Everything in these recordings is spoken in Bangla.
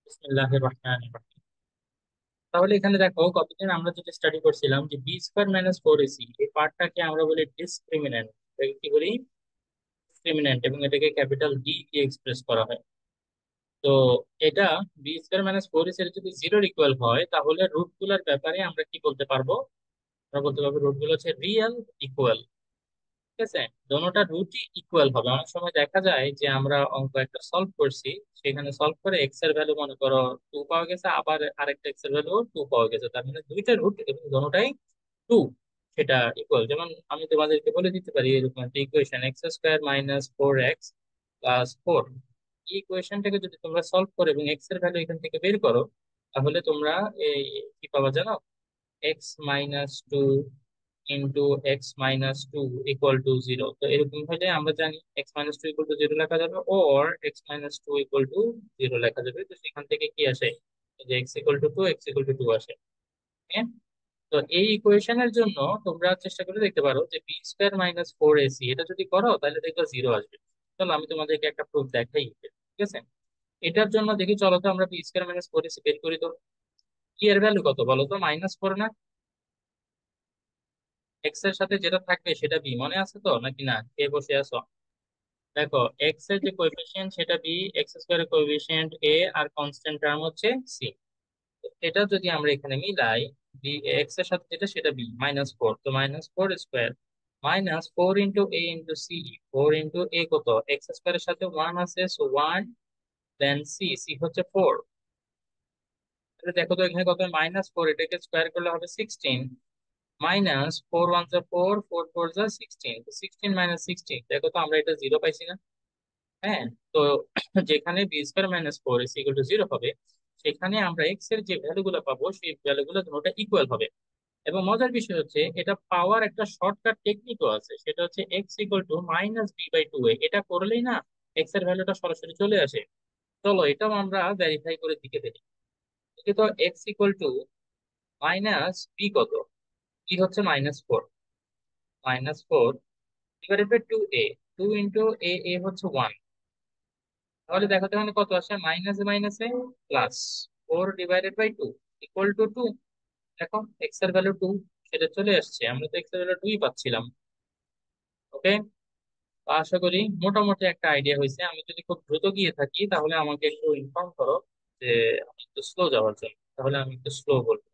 বিসমিল্লাহির রহমানির রহিম। তাহলে এখানে দেখো কতদিন আমরা যেটা স্টাডি করছিলাম যে B square minus four AC এই পার্টটাকে আমরা বলি ডিসক্রিমিন্যান্ট। এটাকে কি বলি? ডিসক্রিমিন্যান্ট, এবং এটাকে ক্যাপিটাল ডি দিয়ে এক্সপ্রেস করা হয়। তো এটা B square minus four AC এর যদি জিরোর ইকুয়াল হয় তাহলে রুট গুলার ব্যাপারে আমরা কি বলতে পারবো? আমরা বলতে পারবো রুট গুলো হচ্ছে রিয়েল ইকুয়াল। ঠিক আছে, দোনোটা রুটই ইকুয়াল হবে। অনেক সময় দেখা যায় যে আমরা অঙ্ক একটা সলভ করছি, সেখানে সলভ করে এক্স এর ভ্যালু মনে করো টু পাওয়া গেছে, আবার আরেকটা এক্স এর ভ্যালু টু পাওয়া গেছে, তার মানে দুইটা রুট এবং দোনোটাই টু, সেটা ইকুয়াল। যেমন আমি তোমাদেরকে বলে দিতে পারি এরকম একটা equation, x square minus four X plus four. এই ইকুয়েশনটাকে যদি তোমরা সলভ করো এবং এক্স এর ভ্যালু এখান থেকে বের করো, তাহলে তোমরা এই কি পাবা জানো? X minus two into x minus two equal to zero. তো এরকম হলে আমরা জানি x minus two equal to zero লেখা যাবে, or x minus two equal to zero লেখা যাবে। তো সেখান থেকে কি আসে? যে x equal to two, x equal to two আসে। হ্যাঁ, তো এই ইকুয়েশনের জন্য তোমরা চেষ্টা করে দেখতে পারো যে B square minus four AC এটা যদি করো তাহলে দেখবে জিরো আসবে। চলো আমি তোমাদেরকে একটা প্রুফ দেখাই, ঠিক আছে? এটার জন্য দেখি, চলো তো আমরা B square minus four AC বের করি। তো কি এর ভ্যালু কত বলো তো? মাইনাস ফোর না? এক্স এর সাথে যেটা থাকবে সেটা বি, মনে আছে তো নাকি না? কে বসে আছো? দেখো, এক্স এর যে কোএফিসিয়েন্ট সেটা বি, এক্স স্কোয়ারের কোএফিসিয়েন্ট এ, আর কনস্ট্যান্ট টার্ম হচ্ছে সি। এটা যদি আমরা এখানে মিলাই, বি এক্স এর সাথে যেটা সেটা বি মাইনাস ফোর, তো minus four square minus four into a into c. Four into a কত? এক্স স্কোয়ারের সাথে ওয়ান আছে, so one, then c, c হচ্ছে ফোর। তাহলে দেখো তো এখানে কত? মাইনাস ফোর, এটাকে স্কোয়ার করলে হবে সিক্সটিন, মাইনাস ফোর ওয়ান যা ফোর, ফোর ফোর যা সিক্সটিন, সিক্সটিন মাইনাস সিক্সটিন। দেখো তো আমরা এটা জিরো পাইছি না? হ্যাঁ। তো যেখানে B square minus four is equal to zero হবে, সেখানে আমরা এক্স এর যে ভ্যালু গুলো পাবো সেই ভ্যালু গুলো দুটোটা ইকুয়াল হবে। এবং মজার বিষয় হচ্ছে এটা পাওয়ার একটা শর্টকাট টেকনিকও আছে, সেটা হচ্ছে x equal to minus b by two a. এটা করলেই না এক্স এর ভ্যালুটা সরাসরি চলে আসে। চলো এটাও আমরা ভেরিফাই করে দিকে দেখি। দেখি তো, x equal to minus b কত? বি হচ্ছে minus four, minus four divided by two a, two into a, a হচ্ছে ওয়ান। তাহলে দেখো তো এখানে কত আসে? মাইনাসে মাইনাসে plus, four divided by two equal to two. দেখো এক্স এর ভ্যালু টু, সেটা চলে আসছে, আমরা তো এক্স এর ভ্যালু টুই পাচ্ছিলাম। ওকে, তো আশা করি মোটামুটি একটা আইডিয়া হয়েছে। আমি যদি খুব দ্রুত গিয়ে থাকি তাহলে আমাকে একটু ইনফর্ম করো যে আমি একটু স্লো যাওয়ার জন্য, তাহলে আমি একটু স্লো বলবো।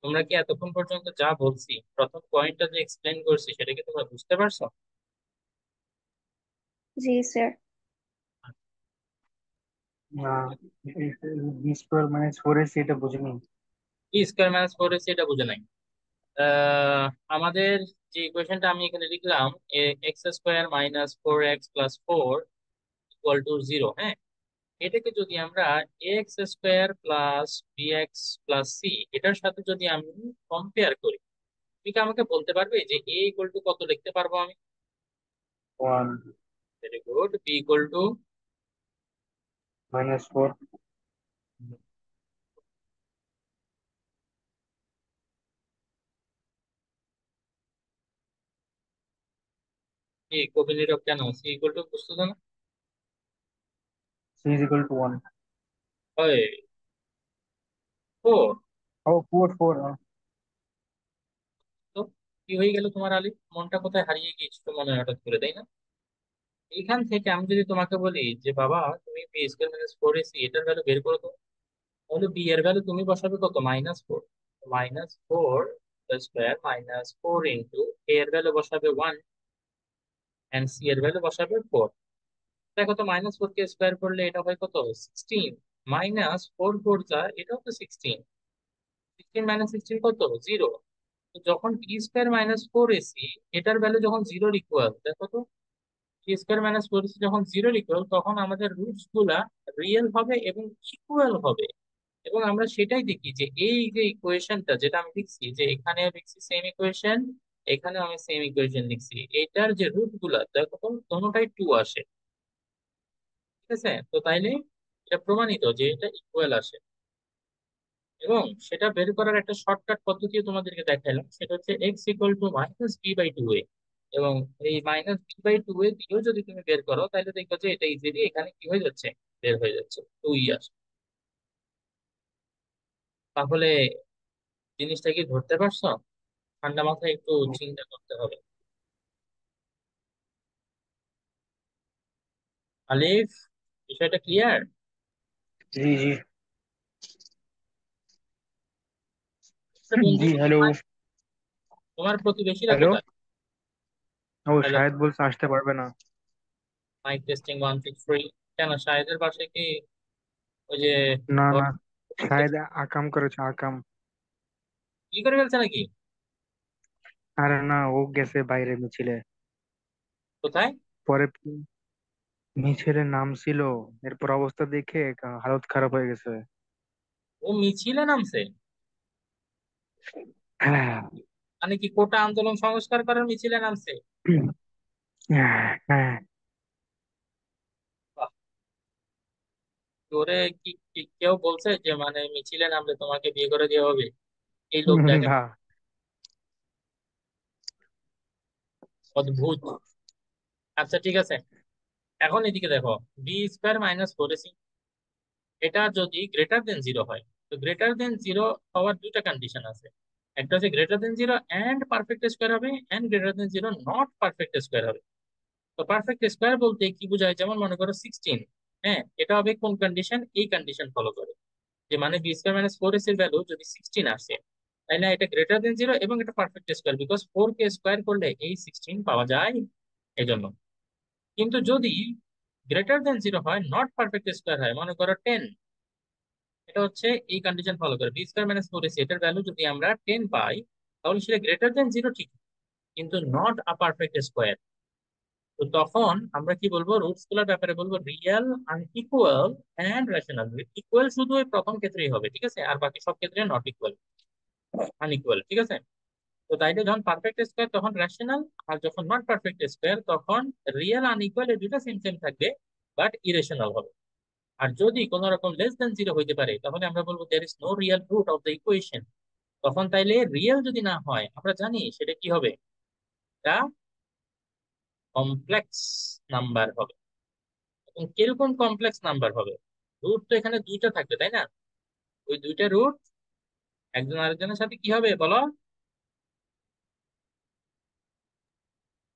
তোমরা কি এতক্ষণ পর্যন্ত যা বলছি, প্রথম পয়েন্টটা যে এক্সপ্লেন করছি, সেটা কি তোমরা বুঝতে পারছো? জি স্যার। না, B square minus four AC এটা বুঝিনি। কি স্কোয়ার মাইনাস ফোর এসি এটা বুঝে নাই? আহ, আমাদের যে ইকুয়েশনটা আমি এখানে লিখলাম, X square minus four X plus four equal to zero, হ্যাঁ, এটাকে যদি আমরা X square plus B x plus C এটার সাথে যদি আমি কম্পেয়ার করি, তুমি কি আমাকে বলতে পারবে যে এ ইকুয়াল টু কত লিখতে পারবো আমি? One very good. B equal to minus four. কি কবি নিরব কেন? সি ইকুয়াল টু বুঝতেছো না? C is equal to one. হয় ফোর। ও ফোর ফোর। তো কি হয়ে গেল তোমার আলী? মনটা কোথায় হারিয়ে গিয়েছিল মনে হয় হঠাৎ করে, তাই না? এখান থেকে আমি যদি তোমাকে বলি যে বাবা তুমি b square minus four a c এটার ভ্যালু বের করো তো, তাহলে বি এর ভ্যালু তুমি বসাবে কত? Minus four. Minus four square minus four into a এর ভ্যালু বসাবে ওয়ান, এন্ড সি এর ভ্যালু বসাবে ফোর। দেখো তো মাইনাস ফোর কে স্কোয়ার করলে এটা হয় কত? সিক্সটিন, মাইনাস ফোর ফোর যা এটাও তো সিক্সটিন, সিক্সটিন মাইনাস সিক্সটিন কত? জিরো। তো যখন b square minus four a c এটার ভ্যালু যখন জিরোর ইকুয়াল, দেখো তো b square minus four a c যখন জিরোর ইকুয়াল, তখন আমাদের রুটস গুলা রিয়েল হবে এবং ইকুয়াল হবে। এবং আমরা সেটাই দেখি যে এই যে ইকুয়েশনটা যেটা আমি লিখছি, যে এখানেও লিখছি সেম ইকুয়েশন, এখানেও আমি সেম ইকুয়েশন লিখছি, এটার যে রুট গুলা দেখো তো কোনোটাই টু আসে। ঠিক আছে, তো তাইলে এটা প্রমাণিত যে এটা ইকুয়াল আসে। এবং সেটা বের করার একটা শর্টকাট পদ্ধতিও তোমাদেরকে দেখাইলাম, সেটা হচ্ছে x equal to minus b by two a. এবং এই minus b by two a দিয়েও যদি তুমি বের করো তাহলে দেখবে যে এটা ইজিলি এখানে কি হয়ে যাচ্ছে? বের হয়ে যাচ্ছে, টুই আসে। তাহলে জিনিসটা কি ধরতে পারছো? ঠান্ডা মাথায় একটু চিন্তা করতে হবে। আলিফ, বিষয়টা ক্লিয়ার? জি জি। বন্ধু, জি হ্যালো। তোমার প্রতিবেশীরা হ্যালো। কোথায়? ও হ্যালো, শায়দ বলছে আসতে পারবে না। Mike testing 1 2 3। কেন, শাহেদের পাশে কি ওই যে না ঘর না, শায়দ আকাম করেছে আকাম। কি করে ফেলছে নাকি? আরে না, ও গেছে বাইরে মিছিলে। কোথায়? পরে মিছিলে নাম ছিল, এরপর অবস্থা দেখে হালত খারাপ হয়ে গেছে। ও মিছিলে নামছে? হ্যাঁ। মানে কি কোটা আন্দোলন সংস্কার করার মিছিলে নামছে? হ্যাঁ হ্যাঁ। বাহ! তোরে কেউ বলছে যে মানে মিছিলে নামলে তোমাকে বিয়ে করে দেওয়া হবে? এই লোক দেখা না। অদ্ভুত। আচ্ছা ঠিক আছে, এখন এদিকে দেখো, b² - 4ac এটা যদি গ্রেটার দেন জিরো হয়, তো গ্রেটার দেন জিরো হওয়ার দুইটা কন্ডিশন আছে। একটা হচ্ছে greater than zero and perfect square হবে, and greater than zero not perfect square হবে। তো পারফেক্ট স্কোয়ার বলতে কি বোঝায়, যেমন মনে করো 16, হ্যাঁ, এটা হবে কোন কন্ডিশন? এই কন্ডিশন ফলো করে, যে মানে b² - 4ac এর ভ্যালু যদি 16 আসে, তাই না, এটা গ্রেটার দেন জিরো এবং এটা perfect square, because 4 K square করলে এই 16 পাওয়া যায়, এই জন্য। কিন্তু যদি গ্রেটার দেন জিরো হয়, নট পারফেক্ট স্কোয়ার হয়, মনে করো 10, এটা হচ্ছে এই কন্ডিশন ফলো করে, b² - 4ac এটার ভ্যালু যদি আমরা 10 পাই, তাহলে সেটা গ্রেটার দেন জিরো ঠিক, কিন্তু নট আ পারফেক্ট স্কোয়ার। তো তখন আমরা কি বলবো, রুটস গুলোর ব্যাপারে বলবো real, unequal and rational. Equal শুধু ওই প্রথম ক্ষেত্রেই হবে, ঠিক আছে, আর বাকি সব ক্ষেত্রে নট ইকুয়াল, আনইকুয়াল, ঠিক আছে। তো তাইলে যখন পারফেক্ট স্কোয়ার তখন রেশনাল, আর যখন নট পারফেক্ট স্কোয়ার তখন রিয়েল আনইকুয়াল, এই দুটো সেম সেম থাকবে, বাট ইরেশনাল হবে। আর যদি কোনো রকম লেস দেন জিরো হইতে পারে, তাহলে আমরা বলবো there is no real root of the equation. তখন তাইলে রিয়েল যদি না হয়, আমরা জানি সেটা কি হবে, এটা কমপ্লেক্স নাম্বার হবে। এবং কিরকম কমপ্লেক্স নাম্বার হবে? রুট তো এখানে দুইটা থাকবে, তাই না? ওই দুইটা রুট একজন আরেকজনের সাথে কি হবে বলো?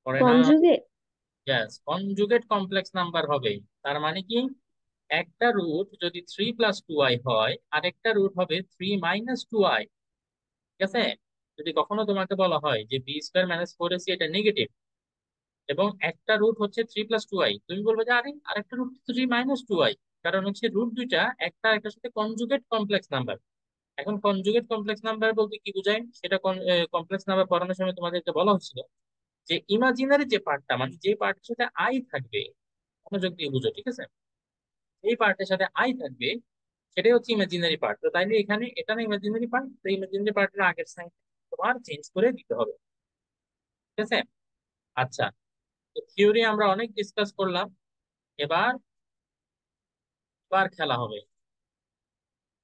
পড়ে না? কনজুগেট। ইয়াস, কনজুগেট কমপ্লেক্স নাম্বার হবে। তার মানে কি, একটা রুট যদি 3 + 2i হয়, আরেকটা রুট হবে 3 - 2i, ঠিক আছে। যদি কখনো তোমাকে বলা হয় যে b² - 4ac এটা নেগেটিভ, এবং একটা রুট হচ্ছে 3 + 2i, তুমি বলবে যে আরে আরেকটা রুট 3 - 2i, কারণ হচ্ছে রুট দুইটা একটা একটার সাথে কনজুগেট কমপ্লেক্স নাম্বার। এখন কনজুগেট কমপ্লেক্স নাম্বার বলতে কি বোঝায়, সেটা কমপ্লেক্স নাম্বার পড়ানোর সময় তোমাদেরকে বলা হচ্ছিল যে ইমাজিনারি যে পার্টটা, মানে যে পার্টের সাথে আই থাকবে, মনোযোগ দিয়ে বুঝো, ঠিক আছে, এই পার্টের সাথে আই থাকবে, সেটাই হচ্ছে ইমাজিনারি পার্ট। তো তাইলে এখানে এটা না ইমাজিনারি পার্ট, তো ইমাজিনারি পার্টের আগের সাইন তোমার চেঞ্জ করে দিতে হবে, ঠিক আছে। আচ্ছা, তো থিওরি আমরা অনেক ডিসকাস করলাম, এবার এবার খেলা হবে।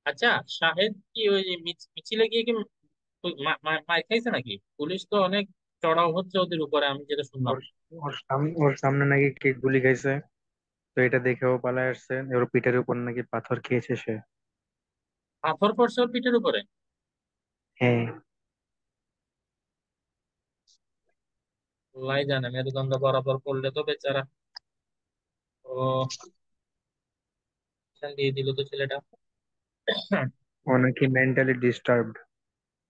আচ্ছা, শাহেদ কি ওই যে মিছিলে গিয়ে কি মার খাইছে নাকি? পুলিশ তো অনেক চড়াও হচ্ছে ওদের উপরে, আমি যেটা শুনলাম। ওর ওর সামনে নাকি কে গুলি খাইছে, তো এটা দেখে ও পালায় আসছে। ওর পিঠের উপর নাকি পাথর খেয়েছে সে। পাথর পড়ছে ওর পিঠের উপরে? হ্যাঁ। আল্লাহ জানে, মেরুদণ্ড বরাবর পড়লে তো বেচারা, ও দিয়ে দিল তো ছেলেটা। ও নাকি মেন্টালি ডিস্টার্বড।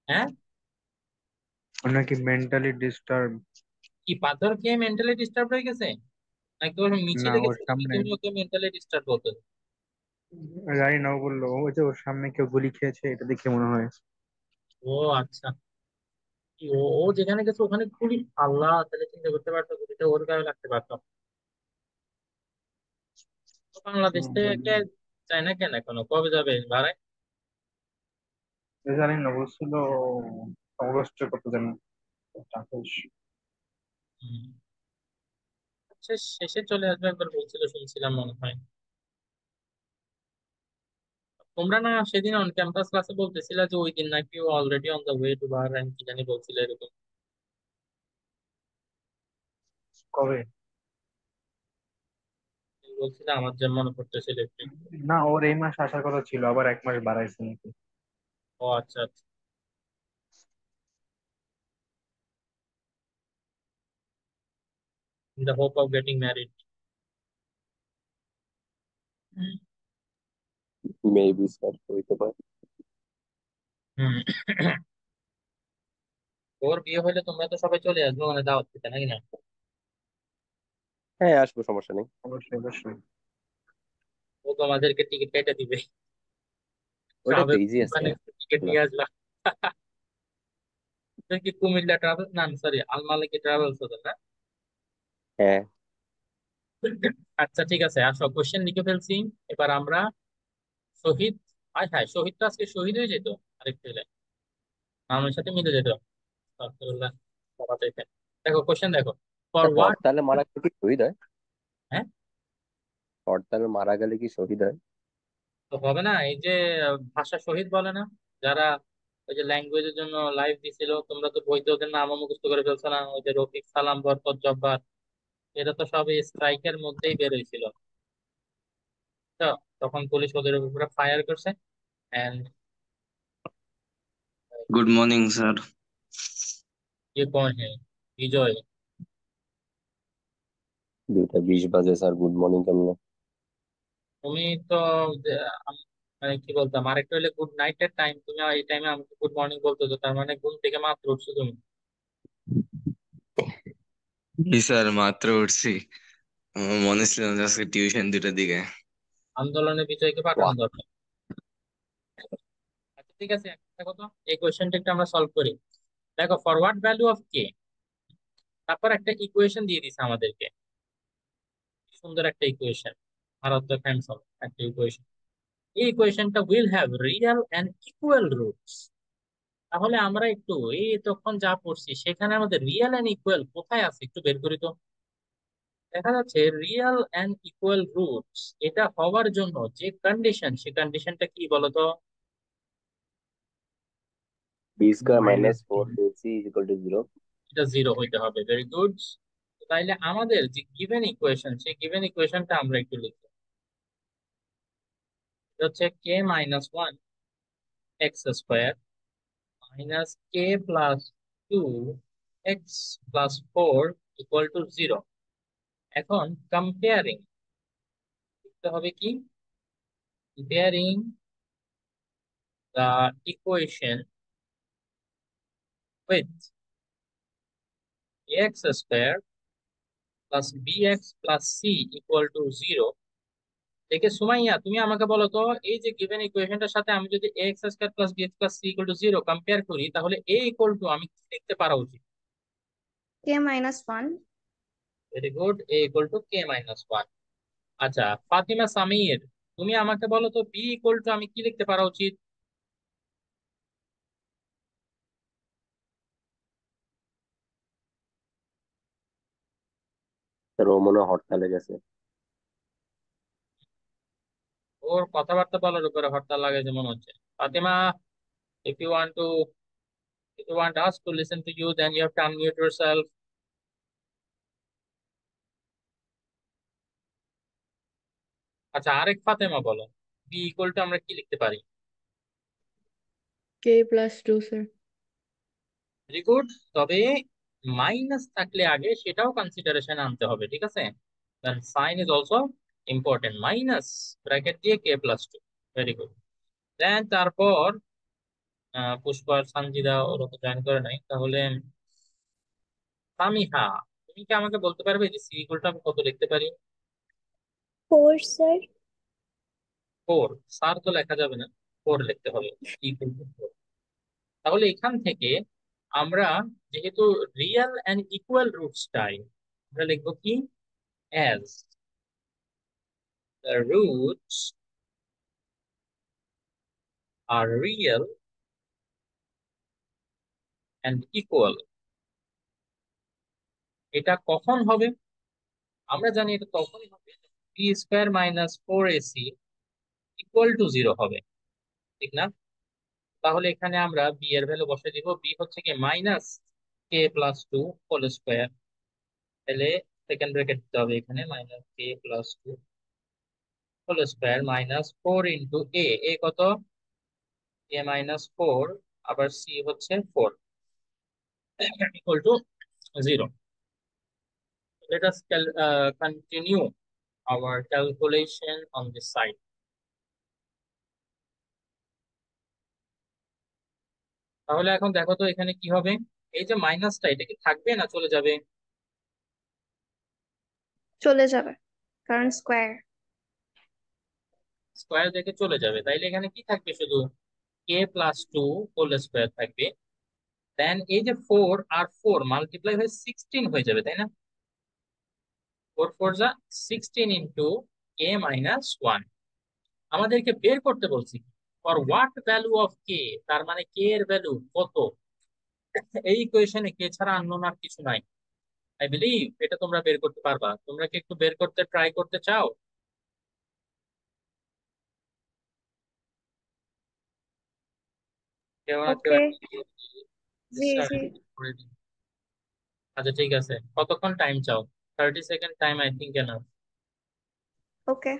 হ্যাঁ? ও নাকি মেন্টালি ডিস্টার্ব। কি পাথর খেয়ে মেন্টালি ডিস্টার্ব হয়ে গেছে? নাকি ওর না, মিছিলে ওর গেছে দেখে সামনে, তুমি ওকে মেন্টালি ডিস্টার্ব বলতো? জানি না, ও বললো ওই যে ওর সামনে কেউ গুলি খেয়েছে এটা দেখে মনে হয়। ও আচ্ছা, কি ও ও যেখানে গেছে ওখানে গুলি? আল্লাহ, তাহলে চিন্তা করতে পারতো গুলিটা ওর গায়ে লাগতে পারতো। তো বাংলাদেশ থেকে চায় না কেন, এখনো কবে যাবে ভাড়ায়? জানি না, বলছিল অগস্টে কত যেন, 28। হুম, শেষে চলে আসবে একবার বলছিল, শুনছিলাম মনে হয়। তোমরা না সেদিন অন ক্যাম্পাস ক্লাসে বলতেছিলা যে ওই দিন নাকি already on the way to Bahrain, কি জানি বলছিলে এরকম। কবে? তুমি বলছিলে, আমার যে মনে পড়তেছিল একটু একটু। না, ওর এই মাস আসার কথা ছিল, আবার 1 মাস বাড়াইছে নাকি। ও আচ্ছা আচ্ছা। In the hope of getting married. Maybe sir হইতে পারে। হুম। ওর বিয়ে হলে তোমরা তো সবাই চলে আসবে মানে দাওয়াত দিতে নাকি না? হ্যাঁ আসবো, সমস্যা নেই। অবশ্যই অবশ্যই। ও তোমাদেরকে টিকিট কেটে দিবে। ওইটা তো ট্রাভেল ইজি আছে। কোম্পানি টিকিট না। নিয়ে আসবা। এটা কি কুমিল্লা ট্রাভেল, না সরি আলমালিকি ট্রাভেলস ওদের না? হ্যাঁ। আচ্ছা ঠিক আছে, আসো কোশ্চেন লিখে ফেলছি। এবার আমরা শহীদ, আয় হ্যাঁ শহীদ তো আজকে শহীদ হয়ে যেত আরেকটু হলে, আমার সাথে মিলে যেত। আলহামদুলিল্লাহ, বাবা চাইতেন। দেখো কোশ্চেন দেখো, ফর তা হোয়াট। হরতালে মারা গেলে কি শহীদ হয়? হ্যাঁ, হরতালে মারা গেলে কি শহীদ হয়? তো হবে না এই যে ভাষা শহীদ বলে না, যারা ওই যে ল্যাঙ্গুয়েজের জন্য লাইভ দিছিল, তোমরা তো বইতে ওদের নাম মুখস্থ করে ফেলছো না, ওই যে রফিক সালাম, বরকত জব্বার, এরা তো সব স্ট্রাইকের মধ্যেই বের হয়েছিল। তো তখন পুলিশ ওদের উপরে ফায়ার করছে এন্ড गुड मॉर्निंग सर। ये कौन है, বিজয়। 2টা 20 বাজে স্যার, গুড মর্নিং কেমন? তুমি তো মানে কি বলতাম, আরেকটা হলে গুড নাইটের টাইম, তুমি এই টাইমে আমাকে গুড মর্নিং বলতেছো, তার মানে ঘুম থেকে মাত্র উঠছো তুমি। जी सर মাত্র উঠছি। আমার মনে ছিল না যে আজকে টিউশন 2টার দিকে। আন্দোলনে বিজয়কে বাহ। পাঠানো দরকার। আচ্ছা ঠিক আছে, একটা কথা, এই কোয়েশ্চেনটা একটু আমরা সলভ করি। দেখো ফরওয়ার্ড ভ্যালু অফ কে, তারপর একটা ইকুয়েশন দিয়ে দিছে আমাদেরকে, সুন্দর একটা ইকুয়েশন, মারাত্মক হ্যান্ডসাম একটা ইকুয়েশন। এই ইকুয়েশনটা will have real and equal roots. তাহলে আমরা একটু এই তখন যা পড়ছি সেখানে আমাদের রিয়েল এন্ড ইকুয়াল কোথায় আছে একটু বের করি তো। দেখা যাচ্ছে রিয়েল এন্ড ইকুয়াল রুটস এটা হওয়ার জন্য যে কন্ডিশন, সে কন্ডিশনটা কি বলতো? B square minus minus four a c is equal to 0। এটা জিরো হইতে হবে, ভেরি গুড। তাইলে আমাদের যে গিভেন ইকুয়েশন, সেই গিভেন ইকুয়েশনটা আমরা একটু লিখি। এটা হচ্ছে k minus one x square minus k plus two x plus four equal to zero. এখন কম্পেয়ারিং করতে হবে কি, comparing the equation with x square plus B x plus c equal to zero. দেখে সুমাইয়া তুমি আমাকে বলো তো, এই যে গিভেন ইকুয়েশনটার সাথে আমি যদি a x square plus B x plus c equal to zero compare করি, তাহলে এ ইকুয়াল টু আমি কি লিখতে পারা উচিত? k-1। Very good, A equal to K minus one. আচ্ছা ফাতিমা সামির, তুমি আমাকে বলো তো বি ইকুয়াল টু আমি কি লিখতে পারা উচিত? স্যার ও মনে হয় হরতালে গেছে। ওর কথাবার্তা বলার উপরে হরতাল লাগে যে মনে হচ্ছে। Fatima, if you want to if you want us to listen to you then you have to unmute yourself. আচ্ছা আরেক ফাতেমা বলো, বি ইকুয়াল টু আমরা কি লিখতে পারি? k+2 sir. Very good. তবে মাইনাস থাকলে আগে সেটাও কনসিডারেশন আনতে হবে, ঠিক আছে? Then sign is also important, minus bracket দিয়ে k plus two. Very good. Then তারপর পুষ্পা আর সানজিদা ওরা তো জয়েন করে নাই, তাহলে সামিহা, তুমি কি আমাকে বলতে পারবে যে সি ইকুয়ালটা আমি কত লিখতে পারি? 4 স্যার। ফোর। স্যার তো লেখা যাবে না, ফোর লিখতে হবে, ইকুয়াল টু ফোর। তাহলে এখান থেকে আমরা যেহেতু রিয়েল এন্ড ইকুয়াল রুটস চাই, আমরা লিখবো কি, as the roots are real and equal। এটা কখন হবে? আমরা জানি এটা তখনই হবে b square minus four a c equal to zero হবে, ঠিক না? তাহলে এখানে আমরা বি এর ভ্যালু বসে দিব, বি হচ্ছে কি minus k plus two whole square. তাহলে সেকেন্ড ব্র্যাকেট দিতে হবে এখানে, minus k plus two whole square minus four into a, a কত? a মাইনাস ফোর আবার c হচ্ছে 4 equal to 0। Let us continue our calculation on this side. তাহলে এখন দেখো তো এখানে কি হবে, এই যে মাইনাসটা এটা কি থাকবে না চলে যাবে? চলে যাবে, কারণ স্কোয়ার। স্কোয়ার থেকে চলে যাবে, তাইলে এখানে কি থাকবে, শুধু কে প্লাস টু হোল স্কোয়ার থাকবে। দেন এই যে ফোর আর ফোর মাল্টিপ্লাই হয়ে 16 হয়ে যাবে, তাই না? ফোর ফোর যা 16 ইন্টু কে মাইনাস ওয়ান। আমাদেরকে বের করতে বলছি ফর হোয়াট ভ্যালু অফ কে, তার মানে কে এর ভ্যালু কত। এই ইকুয়েশনে কে ছাড়া আননোন আর কিছু নাই। আই বিলিভ এটা তোমরা বের করতে পারবা। তোমরা কি একটু বের করতে ট্রাই করতে চাও? কেউ না কেউ ওকে। জি স্যার জি। করে দিন। আচ্ছা ঠিক আছে, কতক্ষণ টাইম চাও? 30 second time I think enough. Okay.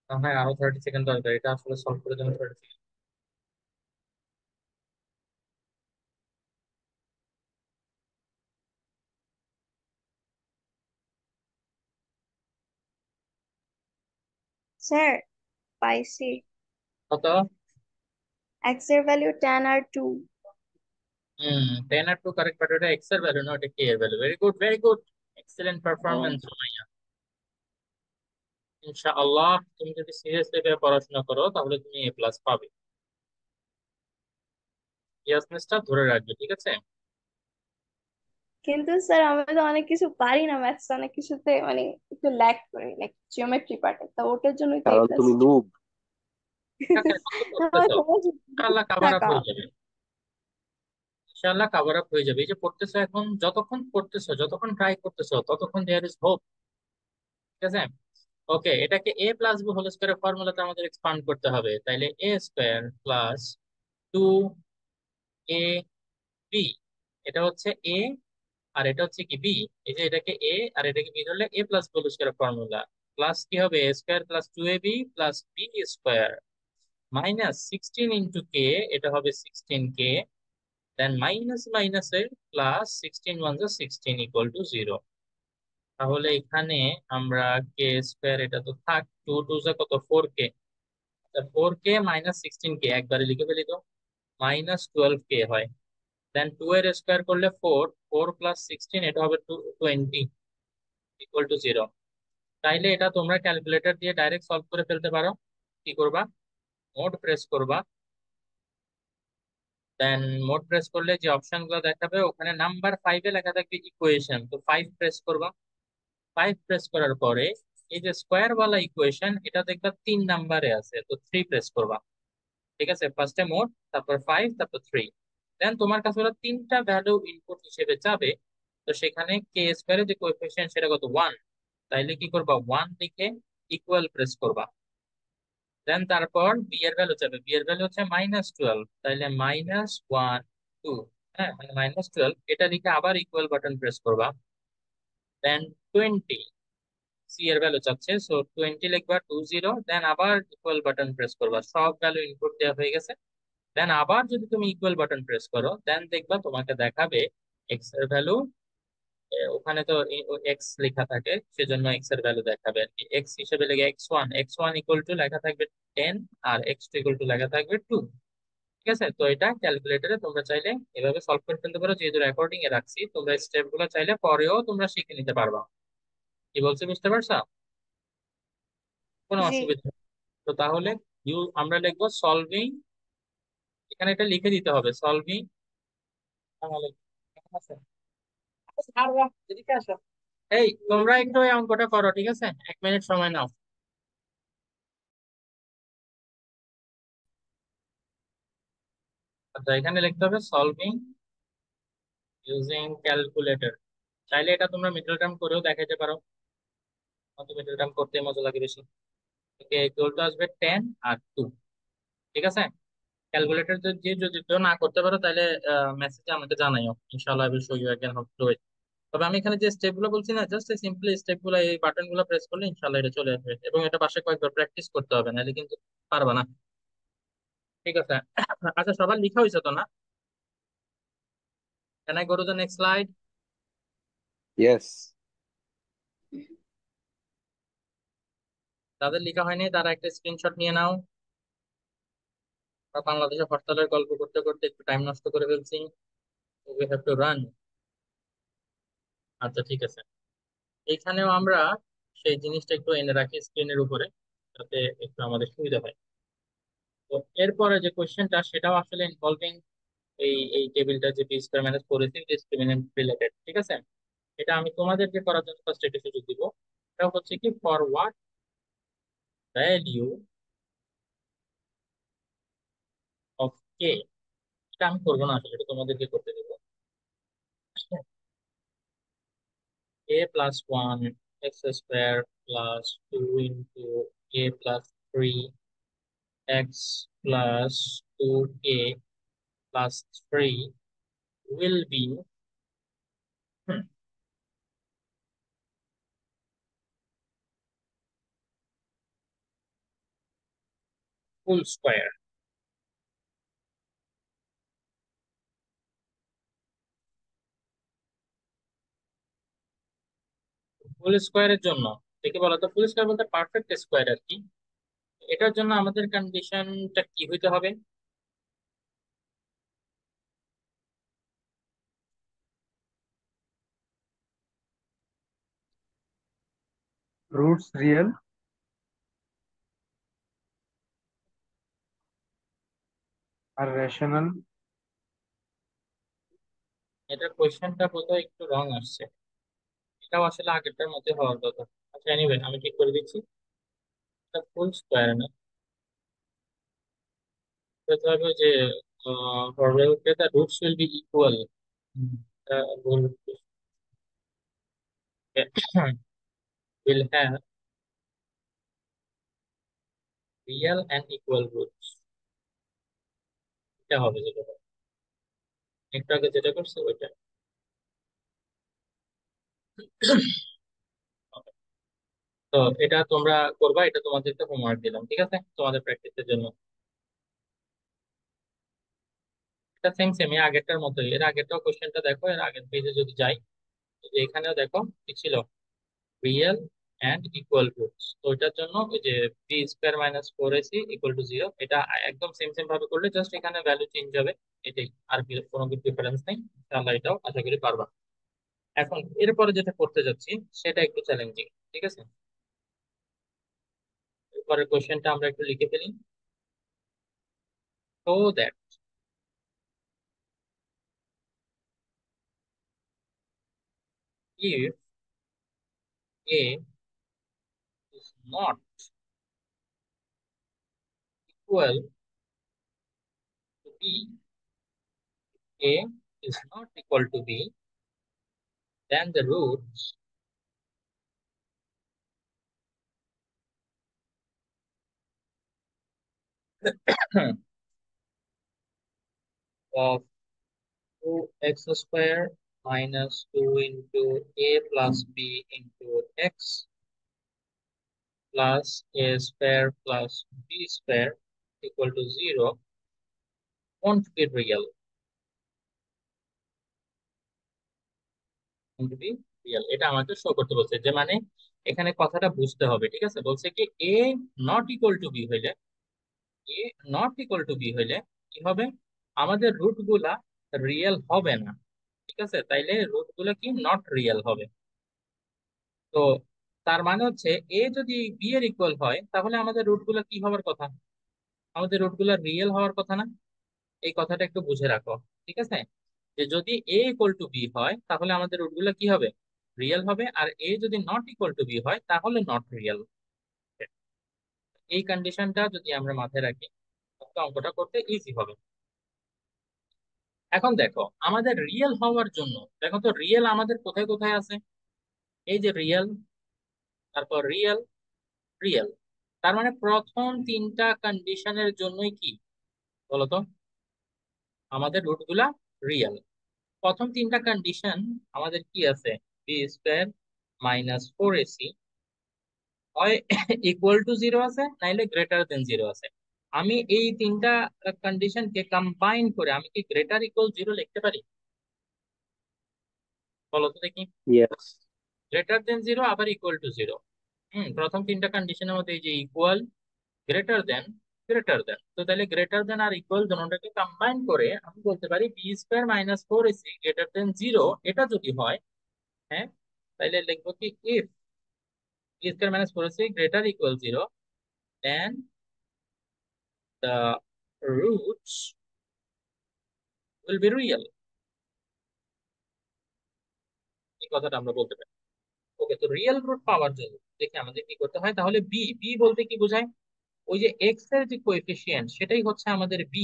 হ্যাঁ, আরো 30 সেকেন্ড দরকার, এটা আসলে সলভ করে দেবো 30 সেকেন্ড। স্যার, পাইছি। কত? এক্স এর ভ্যালু 10 আর 2। 10 আর 2 কারেক্ট, বাট ওটা এক্স এর ভ্যালু না, ওটা কে এর value. Very good, very good, excellent ও, পারফরমেন্স সুমাইয়া। ইনশাআল্লাহ তুমি যদি সিরিয়াসলি পড়াশোনা করো তাহলে তুমি এ প্লাস পাবে। ইয়াসনেসটা ধরে রাখবে, ঠিক আছে? কিন্তু স্যার আমি তো অনেক কিছু পারি না, ম্যাথস অনেক কিছুতে মানে একটু ল্যাক করি, লাইক জিওমেট্রি পার্টে, তো ওটার জন্যই তো এ কারণ প্লাস। তুমি নুব। টাকা এখন তো আমার পড়তেছো, সহজ ইনশাআল্লাহ কাভার আপ টাকা। হয়ে যাবে। ইনশাআল্লাহ কাভার আপ হয়ে যাবে। এই যে পড়তেছো এখন, যতক্ষণ পড়তেছো, যতক্ষণ ট্রাই করতেছো, ততক্ষণ দেয়ার ইজ হোপ। ঠিক আছে? ওকে, এটাকে এ প্লাস বি হোল স্কয়ারের ফর্মুলাতে আমাদের এক্সপান্ড করতে হবে। তাইলে এ স্কয়ার প্লাস 2 এ বি, এটা হচ্ছে এ আর এটা হচ্ছে কি বি। এই যে এটাকে এ আর এটাকে বি ধরলে এ প্লাস বি হোল স্কয়ারের ফর্মুলা। প্লাস কি হবে, a square plus 2ab plus b square minus 16 into k, এটা হবে 16k। দেন মাইনাস মাইনাসে প্লাস 16 ওয়ান যা 16 ইকুয়াল টু 0। তাহলে এখানে আমরা কে স্কয়ার, এটা তো থাক, টু টু যা কত, 4k। 4k মাইনাস 16k একবারে লিখে ফেলি তো, মাইনাস 12k হয়। দেন 2 এর স্কয়ার করলে 4, 4 প্লাস 16 এটা হবে 20 ইকুয়াল টু 0। তাইলে এটা তোমরা ক্যালকুলেটর দিয়ে ডাইরেক্ট সলভ করে ফেলতে পারো। কি করবা, মোড প্রেস করবা। দেন মোড প্রেস করলে যে অপশন গুলো দেখাবে ওখানে নাম্বার 5-এ লেখা থাকবে ইকুয়েশন, তো 5 প্রেস করবা। 5 প্রেস করার পরে এই যে স্কোয়ার ওয়ালা ইকুয়েশন এটা দেখবা 3 নাম্বারে আছে, তো 3 প্রেস করবা। ঠিক আছে, ফার্স্টে মোড, তারপর 5, তারপর 3। দেন তোমার কাছে ওরা তিনটা ভ্যালু ইনপুট হিসেবে যাবে। তো সেখানে কে স্কোয়ারের যে কোএফিসিয়েন্ট সেটা কত, 1। তাইলে কি করবা, 1 লিখে ইকুয়াল প্রেস করবা। দেন তারপর বি এর ভ্যালু যাবে, বি এর ভ্যালু হচ্ছে -12, তাইলে -1 2, হ্যাঁ মানে -12, এটা লিখে আবার ইকুয়াল বাটন প্রেস করবা। দেন 20, সি এর ভ্যালু চাচ্ছে, সো 20 লিখবা 20, দেন আবার ইকুয়াল বাটন প্রেস করবা। সব ভ্যালু ইনপুট দেওয়া হয়ে গেছে। দেন আবার যদি তুমি ইকুয়াল বাটন প্রেস করো, দেন দেখবা তোমাকে দেখাবে এক্স এর ভ্যালু। ওখানে তো এক্স লেখা থাকে, সেজন্য এক্স এর ভ্যালু দেখাবে আর কি। এক্স হিসেবে লেগে x1 ইকুয়াল টু লেখা থাকবে 10, আর x2 ইকুয়াল টু লেখা থাকবে 2। ঠিক আছে, তো এটা ক্যালকুলেটরে তোমরা চাইলে এভাবে সলভ করে ফেলতে পারো। যেহেতু রেকর্ডিং এ রাখছি, তোমরা স্টেপ গুলো চাইলে পরেও তোমরা শিখে নিতে পারবা। কি বলছি বুঝতে পারছো? কোনো জি। অসুবিধা নেই। তো তাহলে আমরা লিখবো সলভিং, এখানে এটা লিখে দিতে হবে, সলভিং। ছাড়বা, এদিকে আসো। এই তোমরা একটু এই অঙ্কটা করো, ঠিক আছে? 1 মিনিট সময় নাও। আচ্ছা, এখানে লিখতে হবে সলভিং ইউজিং ক্যালকুলেটর। চাইলে এটা তোমরা মিডল টার্ম করেও দেখাইতে পারো, অত মিডল টার্ম করতে মজা লাগে বেশি। ওকে, ইকুয়াল টু আসবে 10 আর 2, ঠিক আছে? ক্যালকুলেটর যে যদি কেউ না করতে পারো তাহলে মেসেজে আমাকে জানাইও, ইনশাআল্লাহ I will show you again how to do it. তবে আমি এখানে যে স্টেপ গুলো বলছি না, জাস্ট এই সিম্পলি স্টেপ গুলো, এই বাটন গুলো প্রেস করলে ইনশাআল্লাহ এটা চলে আসবে, এবং এটা পাশে কয়েকবার প্র্যাকটিস করতে হবে, নাহলে কিন্তু পারবা না। ঠিক আছে? আচ্ছা, সবার লিখা হয়েছে তো না? Can I go to the next slide? Yes. তাদের লিখা হয়নি তারা একটা স্ক্রিনশট নিয়ে নাও। আমরা বাংলাদেশে হরতালের গল্প করতে করতে একটু টাইম নষ্ট করে ফেলছি, উই হ্যাভ টু রান। আচ্ছা, ঠিক আছে। এইখানেও আমরা সেই জিনিসটা একটু এনে রাখি স্ক্রিনের উপরে, যাতে একটু আমাদের সুবিধা হয়। তো এরপরে যে কোশ্চেনটা, সেটাও আসলে ইনভলভিং এই এই টেবিলটা যে b square minus four a c discriminant related, ঠিক আছে? এটা আমি তোমাদেরকে করার জন্য ফার্স্ট একটা সুযোগ দিব। এটা হচ্ছে কি, ফর হোয়াট ভ্যালিউ অফ কে। এটা আমি করবো না আসলে, এটা তোমাদেরকে করতে দেবো। a+1 x square plus 2 × a+3 x plus 2a plus 3 will be full square. ফুল স্কোয়ারের জন্য দেখে বলো তো, ফুল স্কোয়ার বলতে পারফেক্ট স্কোয়ার আর কি। এটার জন্য আমাদের কন্ডিশনটা কি হইতে হবে? রুটস রিয়েল আর রেশনাল। এটার কোয়েশ্চেনটা বোধহয় একটু রং আসছে, এটাও আসলে আগেরটার মধ্যে হওয়ার কথা। আচ্ছা, এনিওয়ে আমি ঠিক করে দিচ্ছি। এটা ফুল স্কোয়ার না, এটা হবে যে the roots will be equal. The root will have real and equal roots. এটা হবে যেটা হবে। একটু আগে যেটা করছে ওইটা। তো এটা তোমরা করবা, এটা তোমাদেরকে হোমওয়ার্ক দিলাম, ঠিক আছে, তোমাদের প্র্যাকটিসের জন্য। এটা সেম সেম এর আগেরটার মতোই, এর আগেরটাও কোশ্চেনটা দেখো, এর আগের পেজে যদি যাই, যে এখানেও দেখো কি ছিল, রিয়েল অ্যান্ড ইকুয়াল রুটস। তো ওইটার জন্য ওই যে B square minus four a c equal to zero, এটা একদম সেম সেম ভাবে করলে জাস্ট এখানে ভ্যালু চেঞ্জ হবে, এটাই। আর কোনো কিছু ডিফারেন্স নেই, তাহলে এটাও আশা করি পারবা। এখন এরপরে যেটা করতে যাচ্ছি সেটা একটু চ্যালেঞ্জিং, ঠিক আছে? এরপরের কোশ্চেনটা আমরা একটু লিখে ফেলি। So that if A is not equal to B, A is not equal to B, then the roots of 2x square minus 2 into A plus B into x plus A square plus B square equal to 0 won't be real. Won't be real. এটা আমাকে শো করতে বলছে, যে মানে এখানে কথাটা বুঝতে হবে, ঠিক আছে? বলছে কি A not equal to B হইলে, এ নট ইকুয়াল টু বি হইলে কি হবে, আমাদের রুট গুলা রিয়েল হবে না, ঠিক আছে? তাইলে রুট গুলা কি নট রিয়েল হবে। তো তার মানে হচ্ছে এ যদি বি এর ইকুয়াল হয়, তাহলে আমাদের রুট গুলা কি হওয়ার কথা? আমাদের রুট গুলা রিয়েল হওয়ার কথা না? এই কথাটা একটু বুঝে রাখো, ঠিক আছে? যে যদি এ ইকুয়াল টু বি হয় তাহলে আমাদের রুটগুলো কি হবে, রিয়েল হবে, আর এ যদি নট ইকুয়াল টু বি হয় তাহলে নট রিয়েল। এই কন্ডিশনটা যদি আমরা মাথায় রাখি তাহলে অঙ্কটা করতে ইজি হবে। এখন দেখো আমাদের রিয়েল হওয়ার জন্য, দেখো তো রিয়েল আমাদের কোথায় কোথায় আছে, এই যে রিয়েল, তারপর রিয়েল, রিয়েল, তার মানে প্রথম তিনটা কন্ডিশনের জন্যই কি বলতো আমাদের রুটগুলা রিয়েল। প্রথম তিনটা কন্ডিশন আমাদের কি আছে, বি স্কোয়ার মাইনাস 4ac হয় ইকুয়াল টু জিরো আছে, নাইলে গ্রেটার দেন জিরো আছে। আমি এই তিনটা কন্ডিশনকে কম্বাইন করে আমি কি গ্রেটার ইকুয়াল জিরো লিখতে পারি, বলো তো দেখি। Yes. গ্রেটার দেন জিরো আবার ইকুয়াল টু জিরো। প্রথম তিনটা কন্ডিশনের মধ্যে এই যে ইকুয়াল, গ্রেটার দেন, তো তাহলে গ্রেটার দেন আর ইকুয়াল দুটোটাকে কম্বাইন করে আমি বলতে পারি b square minus 4ac greater than zero. এটা যদি হয়, হ্যাঁ, তাহলে লিখবো কি if b square minus 4ac greater equal zero, then the roots will be real। এই কথাটা আমরা বলতে পারি। ওকে, তো রিয়েল রুট পাওয়ার জন্য দেখি আমাদের কি করতে হয়, তাহলে বি, বি বলতে কি বোঝায়, ওই যে এক্স এর যে কোএফিসিয়েন্ট সেটাই হচ্ছে আমাদের বি।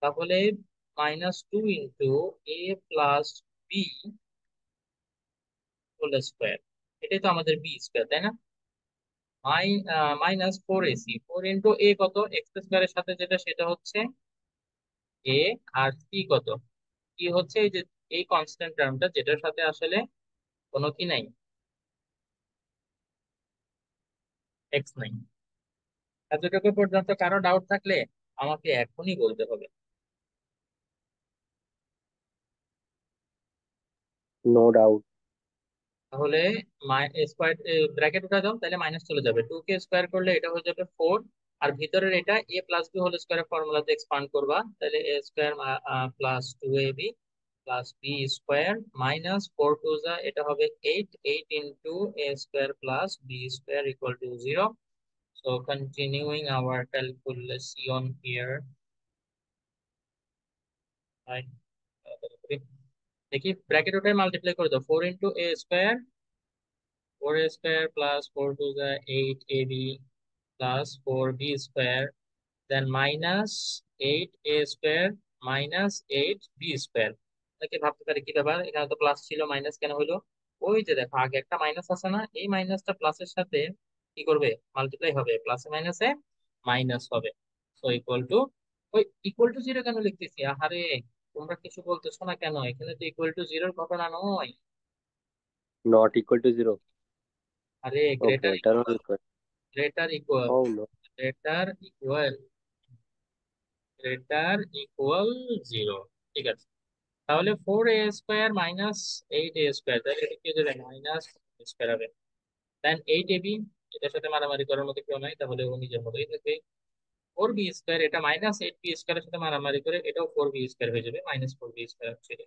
তাহলে -2 × a + b হোল স্কোয়ার, এটাই তো আমাদের বি স্কোয়ার, তাই না। -4ac, 4 × a কত, এক্স স্কোয়ারের সাথে যেটা সেটা হচ্ছে a, আর c কত, কি হচ্ছে এই যে এই কনস্ট্যান্ট টার্মটা যেটার সাথে আসলে কোনো কি নাই, এক্স নাই। এতটুকু পর্যন্ত কারো ডাউট থাকলে আমাকে এখনই বলতে হবে। No doubt. তাহলে স্কোয়ার ব্র্যাকেট উঠা দাও, তাহলে মাইনাস চলে যাবে, 2 কে স্কোয়ার করলে এটা হয়ে যাবে 4, আর ভিতরের এটা a প্লাস বি হোল স্কোয়ারের ফর্মুলাতে এক্সপান্ড করবা, তাহলে a square plus 2ab plus b square minus 4 2 এটা হবে 8, 8 into a square plus b square equal to 0। So continuing our calculation here, right? দেখি ব্র্যাকেট ওটাই মাল্টিপ্লাই করে দাও, 4 × a square, 4a square plus 4 2 8ab plus 4b square, then minus 8a square minus 8b square. তাকে ভাবতে পারি কি ব্যাপার, এখানে তো প্লাস ছিল মাইনাস কেন হইলো, ওই যে দেখো আগে একটা মাইনাস আছে না, এই মাইনাসটা প্লাসের সাথে কি করবে, মাল্টিপ্লাই হবে, প্লাসে মাইনাসে মাইনাস হবে। সো ইকুয়াল টু, ওই ইকুয়াল টু জিরো কেন লিখতেছি, আহারে তোমরা কিছু বলতেছো না কেন, এখানে তো ইকুয়াল টু জিরোর ঘটনা নয়। Not equal to zero. আরে Oh, greater greater or equal, equal. Greater equal, Oh no. Greater equal, greater equal zero. ঠিক আছে, তাহলে 4a square minus 8a square, তাহলে এটা কি হয়ে যাবে, মাইনাস স্কোয়ার হবে, দেন 8ab, এটার সাথে মারামারি করার মতো কেউ নাই, তাহলে ও নিজের মতোই থাকবে। 4b স্কোয়ার, এটা -8b স্কোয়ারের সাথে মারামারি করে এটাও 4b স্কোয়ার হয়ে যাবে, -4b স্কোয়ার ছিল,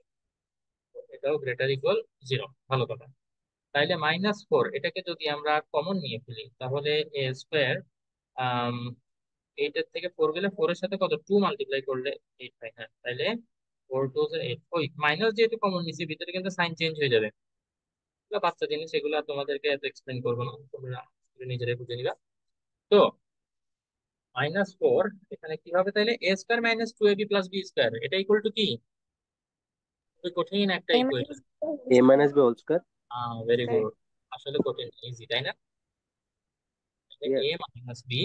এটাও গ্রেটার ইকুয়াল জিরো। ভালো কথা, তাইলে -4 এটাকে যদি আমরা কমন নিয়ে ফেলি তাহলে এ স্কোয়ার, আম 8 থেকে 4 গেলে 4 এর সাথে কত 2 মাল্টিপ্লাই করলে 8 পাই, হ্যাঁ, তাইলে 4 2 8, ওই মাইনাস যেহেতু কমন নিছি ভিতরে কিন্তু সাইন চেঞ্জ হয়ে যাবে, এগুলো বাচ্চা জিনিস, এগুলো আর তোমাদেরকে এত এক্সপ্লেন করবো না, তোমরা নিজেরাই বুঝে নিবা। তো -4 এখানে কি হবে, তাহলে a square minus 2ab plus b square, এটা ইকুয়াল টু কি, খুবই কঠিন একটা a ইকুয়েশন। minus b A square minus b whole square. Very square। Good, আসলে কঠিন, ইজি তাই না। Yes. a minus b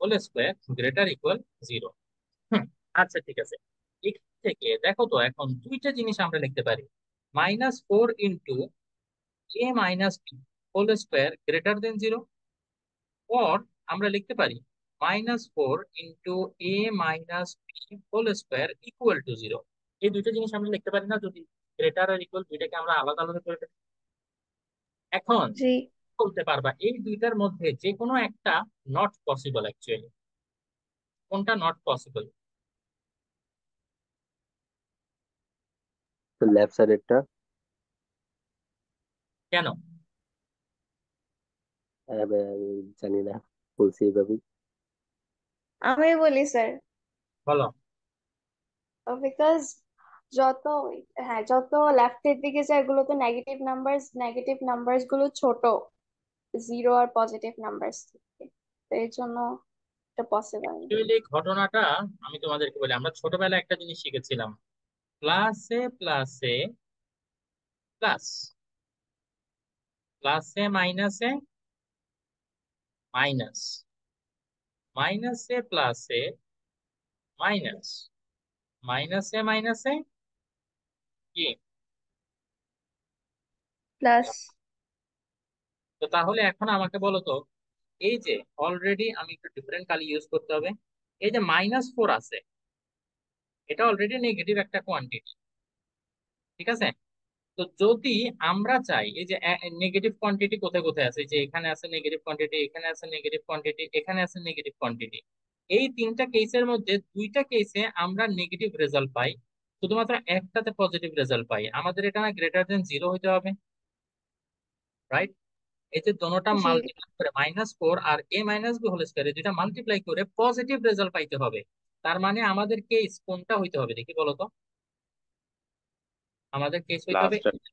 whole square greater equal zero. আচ্ছা ঠিক আছে, এখান থেকে দেখো তো এখন দুইটা জিনিস আমরা লিখতে পারি, -4 × a - b whole square greater than zero, or আমরা লিখতে পারি -4 × a - b whole square equal to zero. এই দুইটা জিনিস আমরা লিখতে পারি না, যদি গ্রেটার আর ইকুয়াল দুইটাকে আমরা আলাদা আলাদা করে ফেলি। এখন জি। বলতে পারবা এই দুইটার মধ্যে যে কোনো একটা নট পসিবল অ্যাকচুয়ালি, কোনটা নট পসিবল, তো লেফট সাইডেরটা কেন, আমি জানি না, বলছি এইভাবেই। আমি বলি স্যার, বলো। বিকজ যত হ্যাঁ, যত লেফটের দিকে যায় এগুলো তো নেগেটিভ নাম্বারস গুলো ছোট জিরো আর পজিটিভ নাম্বারস থেকে, তো এই জন্য এটা পসিবল না। অ্যাকচুয়ালি ঘটনাটা আমি তোমাদেরকে বলি, আমরা ছোটবেলায় একটা জিনিস শিখেছিলাম, প্লাসে প্লাসে প্লাস, প্লাসে মাইনাসে মাইনাস, মাইনাসে প্লাসে মাইনাস, মাইনাসে মাইনাসে কি প্লাস। তো তাহলে এখন আমাকে বলো তো, এই যে অলরেডি আমি একটু ডিফারেন্ট কালি ইউজ করতে হবে, এই যে -4 আছে, এটা অলরেডি নেগেটিভ একটা কোয়ান্টিটি, ঠিক আছে? তো যদি আমরা চাই, এই যে নেগেটিভ কোয়ান্টিটি কোথায় কোথায় আছে, যে এখানে আছে নেগেটিভ কোয়ান্টিটি, এখানে আছে নেগেটিভ কোয়ান্টিটি, এখানে আছে নেগেটিভ কোয়ান্টিটি, এই তিনটা কেসের মধ্যে দুইটা কেসে আমরা নেগেটিভ রেজাল্ট পাই, শুধুমাত্র একটাতে পজিটিভ রেজাল্ট পাই, আমাদের এটা না গ্রেটার দেন জিরো হইতে হবে, রাইট? এই যে দোনোটা জি। মাল্টিপ্লাই করে -4 আর a - b হোল স্কয়ার, এই দুইটা মাল্টিপ্লাই করে পজিটিভ রেজাল্ট পাইতে হবে। তার মানে আমাদের কেস কোনটা হইতে হবে দেখি বলো তো, আমাদের কেস হইতে হবে লাস্ট।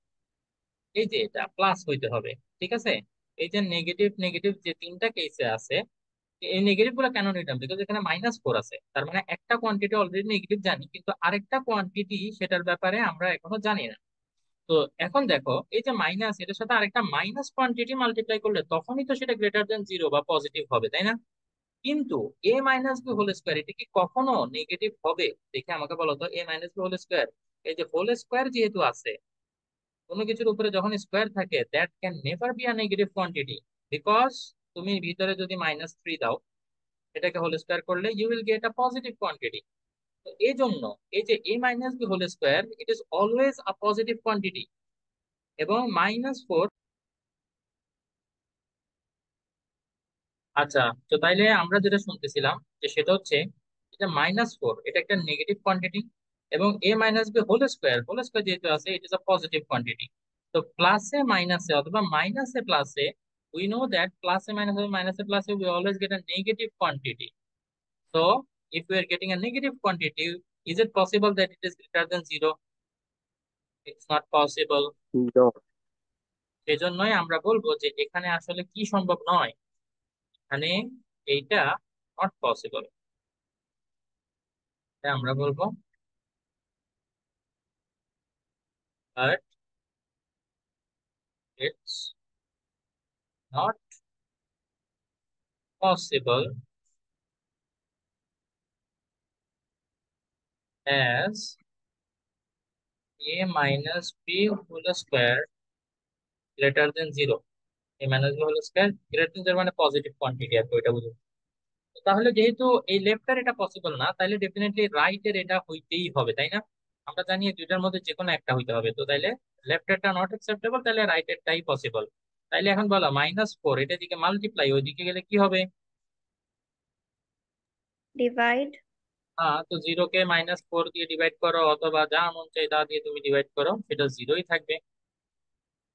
এই যে এটা প্লাস হইতে হবে, ঠিক আছে? এই যে নেগেটিভ নেগেটিভ যে তিনটা কেসে আছে, এই নেগেটিভ গুলো কেন নিলাম, বিকজ এখানে -4 আছে, তার মানে একটা কোয়ান্টিটি অলরেডি নেগেটিভ জানি, কিন্তু আরেকটা কোয়ান্টিটি সেটার ব্যাপারে আমরা এখনো জানি না। তো এখন দেখো, এই যে মাইনাস, এটার সাথে আরেকটা মাইনাস কোয়ান্টিটি মাল্টিপ্লাই করলে তখনই তো সেটা গ্রেটার দেন জিরো বা পজিটিভ হবে, তাই না? কিন্তু a - b হোল স্কোয়ার এটা কি কখনো নেগেটিভ হবে? দেখে আমাকে বলো তো, a - b হোল স্কোয়ার, এই যে হোল স্কোয়ার যেহেতু আছে, কোনো কিছুর উপরে যখন স্কোয়ার থাকে, that can never be a negative quantity, because তুমি ভিতরে যদি -3 দাও, এটাকে হোল স্কোয়ার করলে you will get a positive quantity. তো এই জন্য এই যে a - b whole square, it is always a positive quantity, এবং -4। আচ্ছা, তো তাইলে আমরা যেটা শুনতেছিলাম, যে সেটা হচ্ছে এটা -4, এটা একটা নেগেটিভ কোয়ান্টিটি, এবং a - b হোল স্কয়ার যেহেতু আছে, it is a positive quantity. তো প্লাসে মাইনাসে অথবা মাইনাসে প্লাসে, উই নো দ্যাট প্লাসে মাইনাসে মাইনাসে প্লাসে we always get a negative quantity. So if we are getting a negative quantity, is it possible that it is greater than zero? It's not possible. No. সেজন্যই আমরা বলবো যে এখানে আসলে কি সম্ভব নয়, এখানে এইটা নট পসিবল, আমরা বলবো but it's not possible as a - b whole square greater than zero। a - b whole square greater than zero মানে পজিটিভ কোয়ান্টিটি আর কি, ওইটা বুঝো। তো তাহলে যেহেতু এই লেফটের এটা পসিবল না, তাহলে ডেফিনেটলি রাইটের এটা হইতেই হবে, তাই না? আমরা জানি এই দুইটার মধ্যে যে কোনো একটা হইতে হবে, তো তাইলে লেফটেরটা নট অ্যাকসেপ্টেবল, তাহলে রাইটেরটাই পসিবল। তাইলে এখন বলো -4 এটা দিকে মাল্টিপ্লাই, ওইদিকে গেলে কি হবে? ডিভাইড। হ্যাঁ, তো জিরোকে -4 দিয়ে ডিভাইড করো, অথবা যা মন চাই তা দিয়ে তুমি ডিভাইড করো, সেটা জিরোই থাকবে,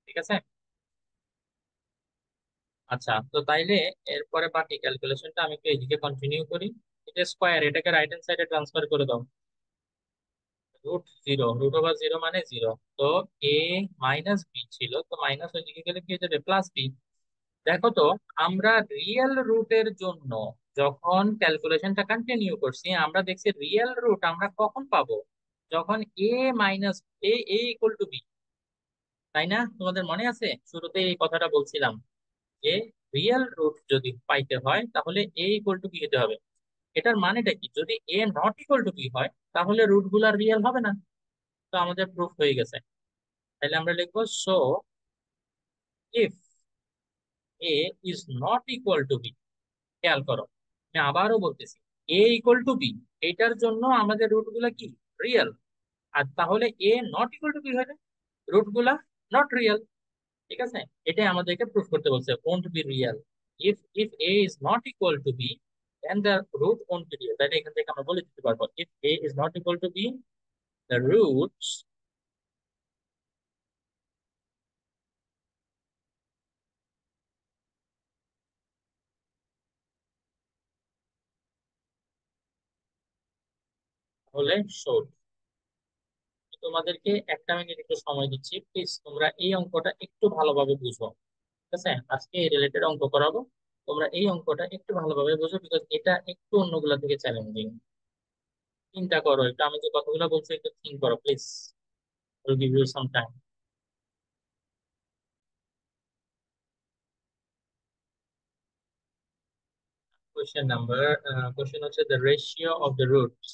ঠিক আছে? আচ্ছা, তো তাইলে এরপরে বাকি ক্যালকুলেশনটা আমি একটু এইদিকে কন্টিনিউ করি। এটা স্কোয়ার, এটাকে রাইট হ্যান্ড সাইডে ট্রান্সফার করে দাও। √0, √0 মানে জিরো। তো a - b ছিল, তো মাইনাস ওইদিকে গেলে কি হয়ে যাবে? +b। দেখো তো, আমরা রিয়েল রুটের জন্য যখন ক্যালকুলেশনটা কন্টিনিউ করছি, আমরা দেখছি রিয়েল রুট আমরা কখন পাবো? যখন a minus a equal to b, তাই না? তোমাদের মনে আছে শুরুতে এই কথাটা বলছিলাম, যে রিয়েল রুট যদি পাইতে হয় তাহলে a ইকুয়াল টু b হতে হবে। এটার মানেটা কি? যদি a not equal to b হয়, তাহলে রুট গুলা রিয়েল হবে না। তো আমাদের প্রুফ হয়ে গেছে। তাহলে আমরা লিখবো, so if a is not equal to b, খেয়াল করো, আমি আবারও বলতেছি, a ইকুয়াল টু b, এটার জন্য আমাদের রুট গুলা কি? রিয়েল। আর তাহলে a not equal to b হলে রুট গুলা নট রিয়েল, ঠিক আছে? এটাই আমাদেরকে প্রুফ করতে বলছে, won't be real। if a is not equal to b, then the root won't be real। তাহলে এখান থেকে আমরা বলে দিতে পারবো, if a is not equal to b, the roots হলে should, তোমাদেরকে 1 মিনিট একটু সময় দিচ্ছি, প্লিজ তোমরা এই অঙ্কটা একটু ভালোভাবে বুঝো। ঠিক আছে, আজকে এই রিলেটেড অঙ্ক করাবো, তোমরা এই অঙ্কটা একটু ভালোভাবে বুঝো, বিকজ এটা একটু অন্যগুলা থেকে চ্যালেঞ্জিং। চিন্তা করো একটু, আমি যে কথাগুলো বলছি একটু থিঙ্ক করো please, will give you some time. Question হচ্ছে the ratio of the roots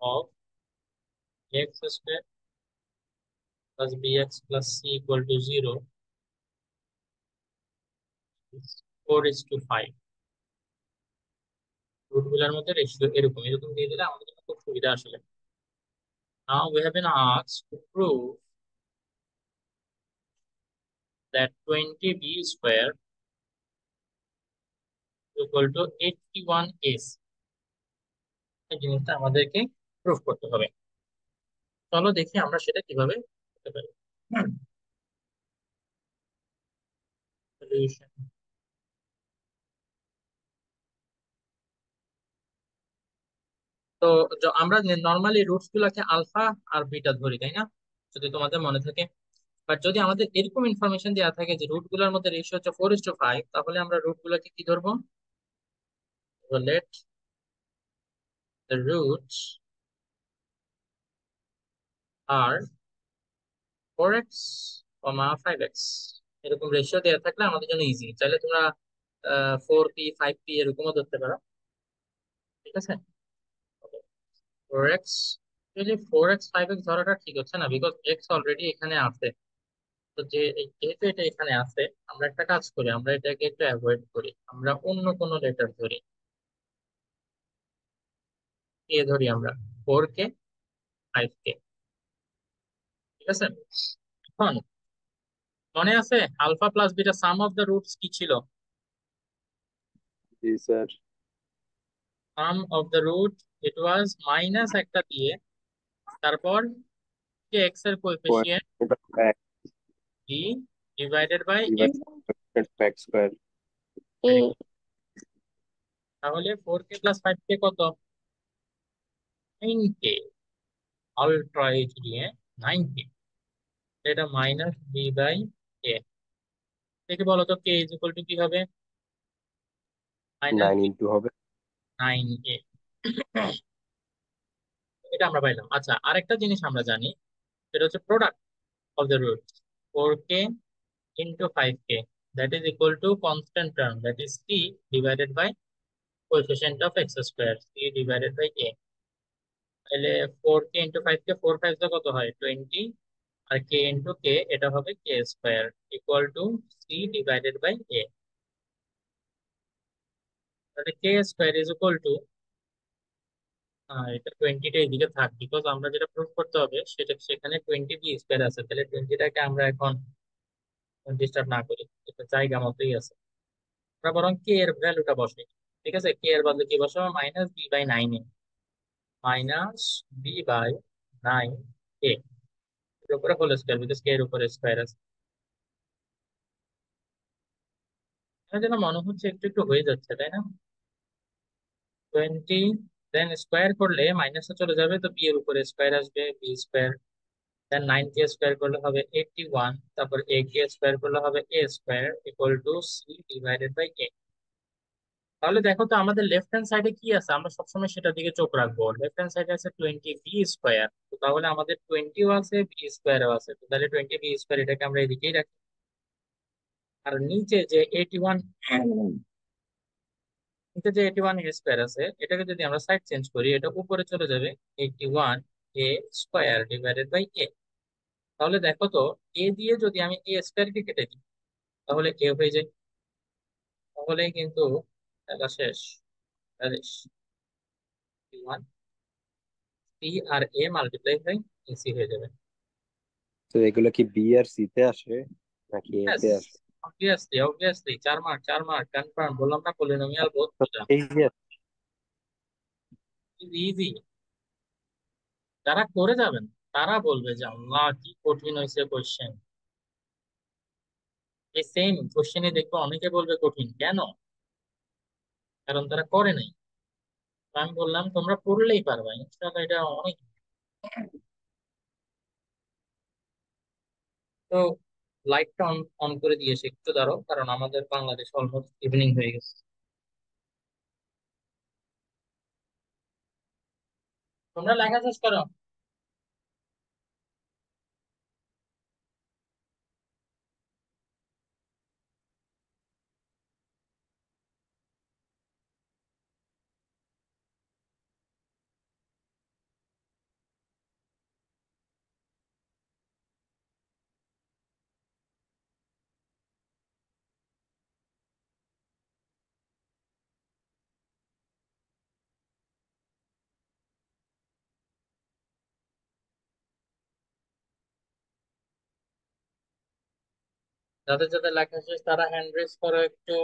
of x square plus bx plus c equal to 0 is 4:5। Root গুলার মধ্যে রেশিও এরকম এরকম দিয়ে দিলে আমাদের জন্য খুব সুবিধা আসলে। Now we have been asked to prove that 20b square equal to 81s। এই জিনিসটা আমাদেরকে প্রুফ করতে হবে। চলো দেখি আমরা সেটা কিভাবে করতে পারি। Solution. তো আমরা নর্মালি রুটস গুলাকে আলফা আর বিটা ধরি, তাই না, যদি তোমাদের মনে থাকে। বাট যদি আমাদের এরকম ইনফরমেশন দেওয়া থাকে যে রুট গুলার মধ্যে রেশিও হচ্ছে 4:5, তাহলে আমরা রুট গুলাকে কি ধরবো? Let the roots are 4x, 5x। এরকম রেশিও দেওয়া থাকলে আমাদের জন্য ইজি, চাইলে তোমরা 4p 5p এরকমও ধরতে পারো। ঠিক আছে, 4x, যদি 4x 5x ধরাটা ঠিক হচ্ছে না, বিকজ x অলরেডি এখানে আছে। তো যেহেতু এটা এখানে আছে, আমরা একটা কাজ করি, আমরা এটাকে একটু অ্যাভয়েড করি, আমরা অন্য কোনো লেটার ধরি। কে ধরি আমরা? 4k 5k। ঠিক আছে, এখন মনে আছে alpha plus beta sum of the roots কি ছিল? জি sir. Sum of the root it was minus একটা দিয়ে, তারপর যে এক্স এর coefficient b divided by x. X square. A তাহলে 4k প্লাস 5k কত? 9k। আলট্রা এইচ দিয়ে 9k, এটা মাইনাস বি বাই এ। দেখে বলো তো কে ইজ ইকুয়াল টু কি হবে? মাইনাস 9 হবে। 9a। এটা আমরা পাইলাম। আচ্ছা, আরেকটা জিনিস আমরা জানি, সেটা হচ্ছে product of the root, 4k into 5k, that is equal to constant term, that is c divided by coefficient of x square, c divided by a। তাহলে 4k into 5k, 4 5 কত হয়? 20, আর k into k এটা হবে k square equal to c divided by a। তাহলে k square is equal to, এটা 20টা এদিকে থাক, বিকজ আমরা যেটা প্রুফ করতে হবে সেটা সেখানে 20b স্কয়ার আছে, তাহলে 20টাকে আমরা এখন ডিস্টার্ব না করি, এটা জায়গা মতোই আছে। আমরা বরং কে এর ভ্যালুটা বসাই। ঠিক আছে, কে এর বদলে কি বসাবো? Minus b by 9a, minus b by 9a এর উপরে হোল স্কয়ার, বিকজ কে এর উপরে স্কয়ার আছে। এটা যেন মনে হচ্ছে একটু একটু হয়ে যাচ্ছে, তাই না? 20 দেন স্কয়ার করলে মাইনাসে চলে যাবে, তো বি এর উপরে স্কয়ার আসবে, বি স্কয়ার। দেন 9k স্কয়ার করলে হবে 81, তারপর a কে স্কয়ার করলে হবে a square equal to c divided by a। তাহলে দেখো তো আমাদের লেফট হ্যান্ড সাইডে কি আছে, আমরা সবসময় সেটার দিকে চোখ রাখবো। লেফট হ্যান্ড সাইডে আছে 20b স্কয়ার, তো তাহলে আমাদের 20ও আছে বি স্কয়ারও আছে, তো তাহলে 20b স্কয়ার এটাকে আমরা এদিকেই রাখি। আর নিচে যে 81, নিচে যে 81 a স্কয়ার আছে, এটাকে যদি আমরা সাইড চেঞ্জ করি, এটা উপরে চলে যাবে 81 a square divided by a। তাহলে দেখো তো, এ দিয়ে যদি আমি এ স্কয়ার কে কেটে দিই, তাহলে এ হয়ে যায়, তাহলেই কিন্তু খেলা শেষ। ওয়ান সি আর এ মাল্টিপ্লাই হয় এসি হয়ে যাবে। তো এগুলো কি বি আর সি তে আসে নাকি এ ব্যাস, তে আসে? Obviously obviously 4 mark 4 mark confirm, বললাম না পলিনোমিয়াল বহুত সোজা, এই যে ইজি ইজি। যারা করে যাবেন তারা বলবে যে আল্লাহ কি কঠিন হয়েছে কোশ্চেন। এই সেম কোশ্চেনে দেখবো অনেকে বলবে কঠিন কেন, কারণ তারা করে নাই। তো আমি বললাম তোমরা পড়লেই পারবা ইনশাআল্লাহ, এটা অনেক। তো লাইটটা অন অন করে দিয়েছে, একটু দাঁড়াও, কারণ আমাদের বাংলাদেশ অলমোস্ট ইভিনিং হয়ে গেছে। তোমরা লেখা শেষ করো। যাদের যাদের লেখা শেষ তারা হ্যান্ড রেজ করো একটু।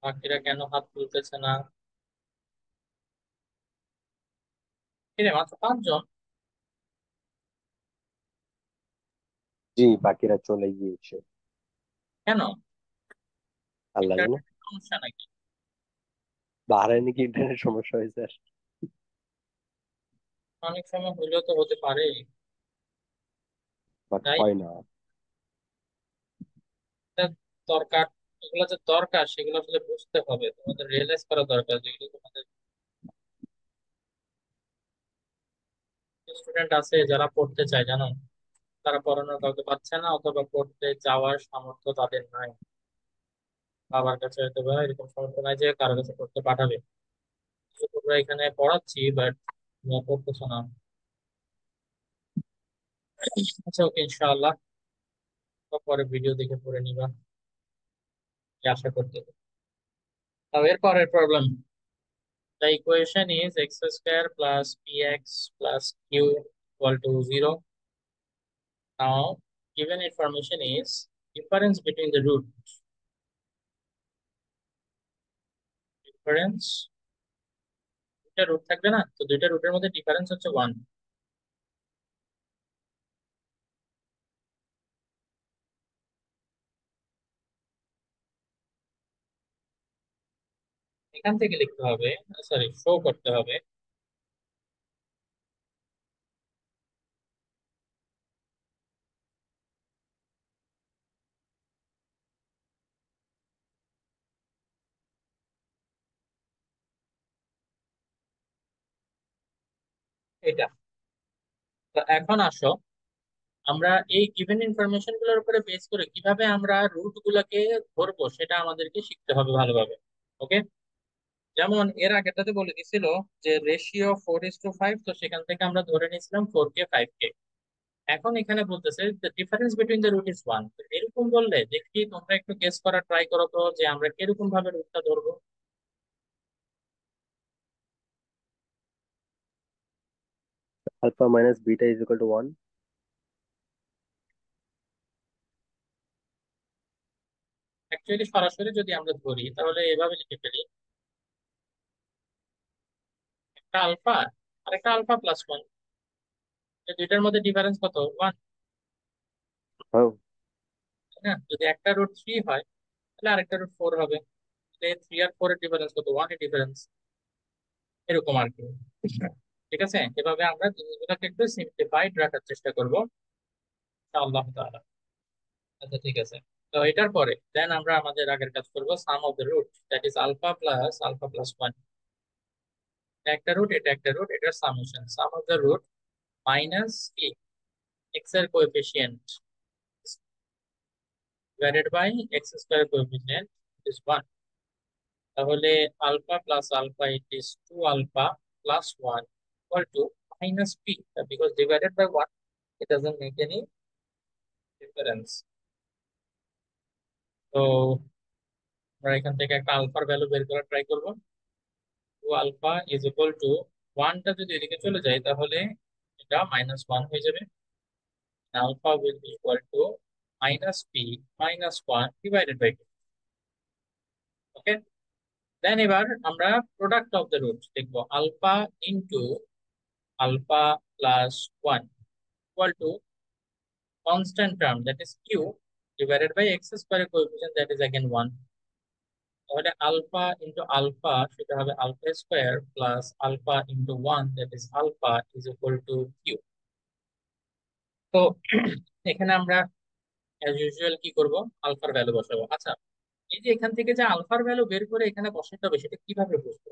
বাকিরা কেন হাত তুলতেছে না? কিরে মাত্র 5 জন? জি, বাকিরা চলে গিয়েছে। কেন? আল্লাহ জানে। ইন্টারনেট সমস্যা নাকি? বাহারাইনে কি ইন্টারনেট সমস্যা হয়েছে আর? অনেক সময় হইলেও তো হতে পারে। বাট তাই হয় না। এটা দরকার, এগুলো যে দরকার সেগুলো আসলে বুঝতে হবে, তোমাদের রিয়েলাইজ করা দরকার যেগুলো তোমাদের স্টুডেন্ট আছে যারা পড়তে চায়, জানো, তারা পড়ানোর কাউকে পাচ্ছে না, অথবা পড়তে যাওয়ার সামর্থ্য তাদের নাই। বাবার কাছে হয়তো বা এরকম সামর্থ্য নাই যে কারো কাছে পড়তে পাঠাবে। তো তোমরা এখানে পড়াচ্ছি, বাট পড়তেছো না। আচ্ছা ওকে, ইনশাআল্লাহ পরে ভিডিও দেখে পড়ে নিবা, এই আশা করতে। তাও এর পরের problem, the equation is x square plus px plus q equal to 0. Now given information is difference between the root, difference, দুইটা রুট থাকবে না, তো দুইটা রুটের মধ্যে ডিফারেন্স হচ্ছে 1। এখান থেকে লিখতে হবে, সরি শো করতে হবে এটা। তো এখন আসো, আমরা এই গিভেন ইনফরমেশন গুলোর উপরে বেস করে কিভাবে আমরা রুট গুলাকে ধরবো সেটা আমাদেরকে শিখতে হবে ভালোভাবে। ওকে, যেমন এর আগেটাতে বলে দিছিল যে রেশিও 4:5, তো সেখান থেকে আমরা ধরে নিয়েছিলাম 4 কে 5 কে। এখন এখানে বলতেছে the difference between the root is 1। এরকম বললে দেখি তোমরা একটু গেস করা ট্রাই করো তো যে আমরা কিরকম ভাবে রুটটা ধরবো। Alpha minus beta is equal to 1। Actually সরাসরি যদি আমরা ধরি তাহলে এভাবে লিখে ফেলি, একটা আলফা আর একটা আলফা প্লাস 1, এই দুইটার মধ্যে ডিফারেন্স কত? 1। হ্যাঁ। তাই না? যদি একটা রুট 3 হয় তাহলে আরেকটা রুট 4 হবে, তাহলে 3 আর 4 এর ডিফারেন্স কত? 1 এর ডিফারেন্স। এরকম আর কি। ঠিক আছে, এভাবে আমরা জিনিসগুলোকে একটু সিম্পলিফাইড রাখার চেষ্টা করবো আল্লাহ তাআলা। আচ্ছা ঠিক আছে। তো এটার পরে দেন আমরা আমাদের আগের কাজ করবো, sum of the root, that is alpha plus 1। একটা রুট, এটা একটা রুট, এটার সামেশন, sum of the root minus কি, এক্স এর coefficient divided by x square coefficient is 1। তাহলে alpha plus alpha it is 2 alpha plus 1 equal to minus p, because divided by 1 it doesn't make any difference। তো আমরা এখান থেকে একটা আলফার ভ্যালু বের করার ট্রাই করবো। 2 আলফা ইজ ইকুয়াল টু 1টা যদি এদিকে চলে যায় তাহলে এটা -1 হয়ে যাবে। alpha will be equal to minus p minus 1 divided by 2. Okay, then এবার আমরা প্রোডাক্ট অফ দ্য রুটস লিখবো alpha into alpha plus 1 equal to constant term that is q divided by x square coefficient that is again 1. তাহলে আলফা ইনটু আলফা সেটা হবে alpha square plus alpha into 1 that is alpha is equal to q. তো এখানে আমরা অ্যাজ ইউজুয়াল কি করব, আলফার ভ্যালু বসাবো। আচ্ছা, এই যে এখান থেকে যে আলফার ভ্যালু বের করে এখানে বসাতে হবে সেটা কিভাবে বুঝবো?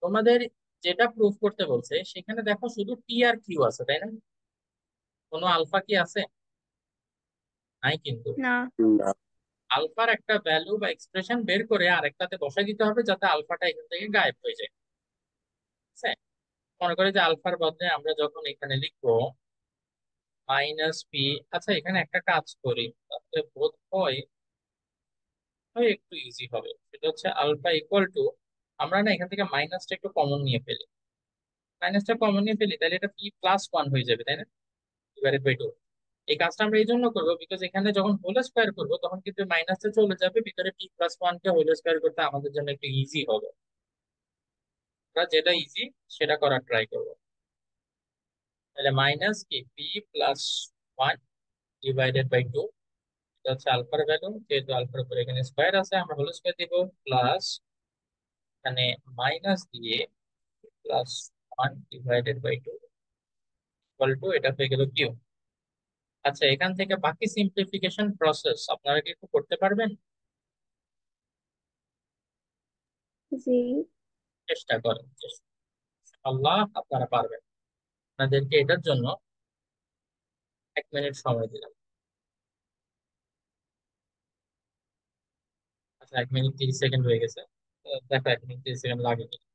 তোমাদের যেটা প্রুফ করতে বলছে সেখানে দেখো শুধু পি আর কিউ আছে, তাই না? কোনো আলফা কি আছে? নাই কিন্তু। না। না। আলফার একটা ভ্যালু বা এক্সপ্রেশন বের করে আরেকটাতে বসাই দিতে হবে যাতে আলফাটা এখান থেকে গায়েব হয়ে যায়। ঠিক আছে? মনে করি যে আলফার বদলে আমরা যখন এখানে লিখবো মাইনাস পি, আচ্ছা এখানে একটা কাজ করি তাহলে বোধ হয় হয় একটু ইজি হবে। সেটা হচ্ছে আলফা ইকুয়াল টু, আমরা না এখান থেকে মাইনাসটা একটু কমন নিয়ে ফেলি, মাইনাসটা কমন নিয়ে ফেলি তাহলে এটা পি প্লাস 1 হয়ে যাবে, তাই না? Divided by 2। এই কাজটা আমরা এই জন্য করবো বিকজ এখানে যখন হোল স্কোয়ার করবো তখন কিন্তু মাইনাসটা চলে যাবে, ভিতরে পি প্লাস 1 কে হোল স্কোয়ার করতে আমাদের জন্য একটু ইজি হবে। আমরা যেটা ইজি সেটা করার ট্রাই করবো। তাহলে মাইনাস কি পি প্লাস 1 ডিভাইডেড বাই 2, এটা হচ্ছে আলফার ভ্যালু, যেহেতু আলফার উপর এখানে স্কোয়ার আছে আমরা হোল স্কোয়ার দিব, প্লাস এখানে মাইনাস দিয়ে plus 1 divided by 2 equal to, এটা হয়ে গেল কিউ। আচ্ছা, এখান থেকে বাকি সিম্পলিফিকেশন প্রসেস আপনারা কি একটু করতে পারবেন? জি। চেষ্টা করেন, আল্লাহ আপনারা পারবেন। আপনাদেরকে এটার জন্য 1 মিনিট সময় দিলাম। আচ্ছা, 1 মিনিট 30 সেকেন্ড হয়ে গেছে। দেখো 1 মিনিট 30 সেকেন্ড লাগে কিনা।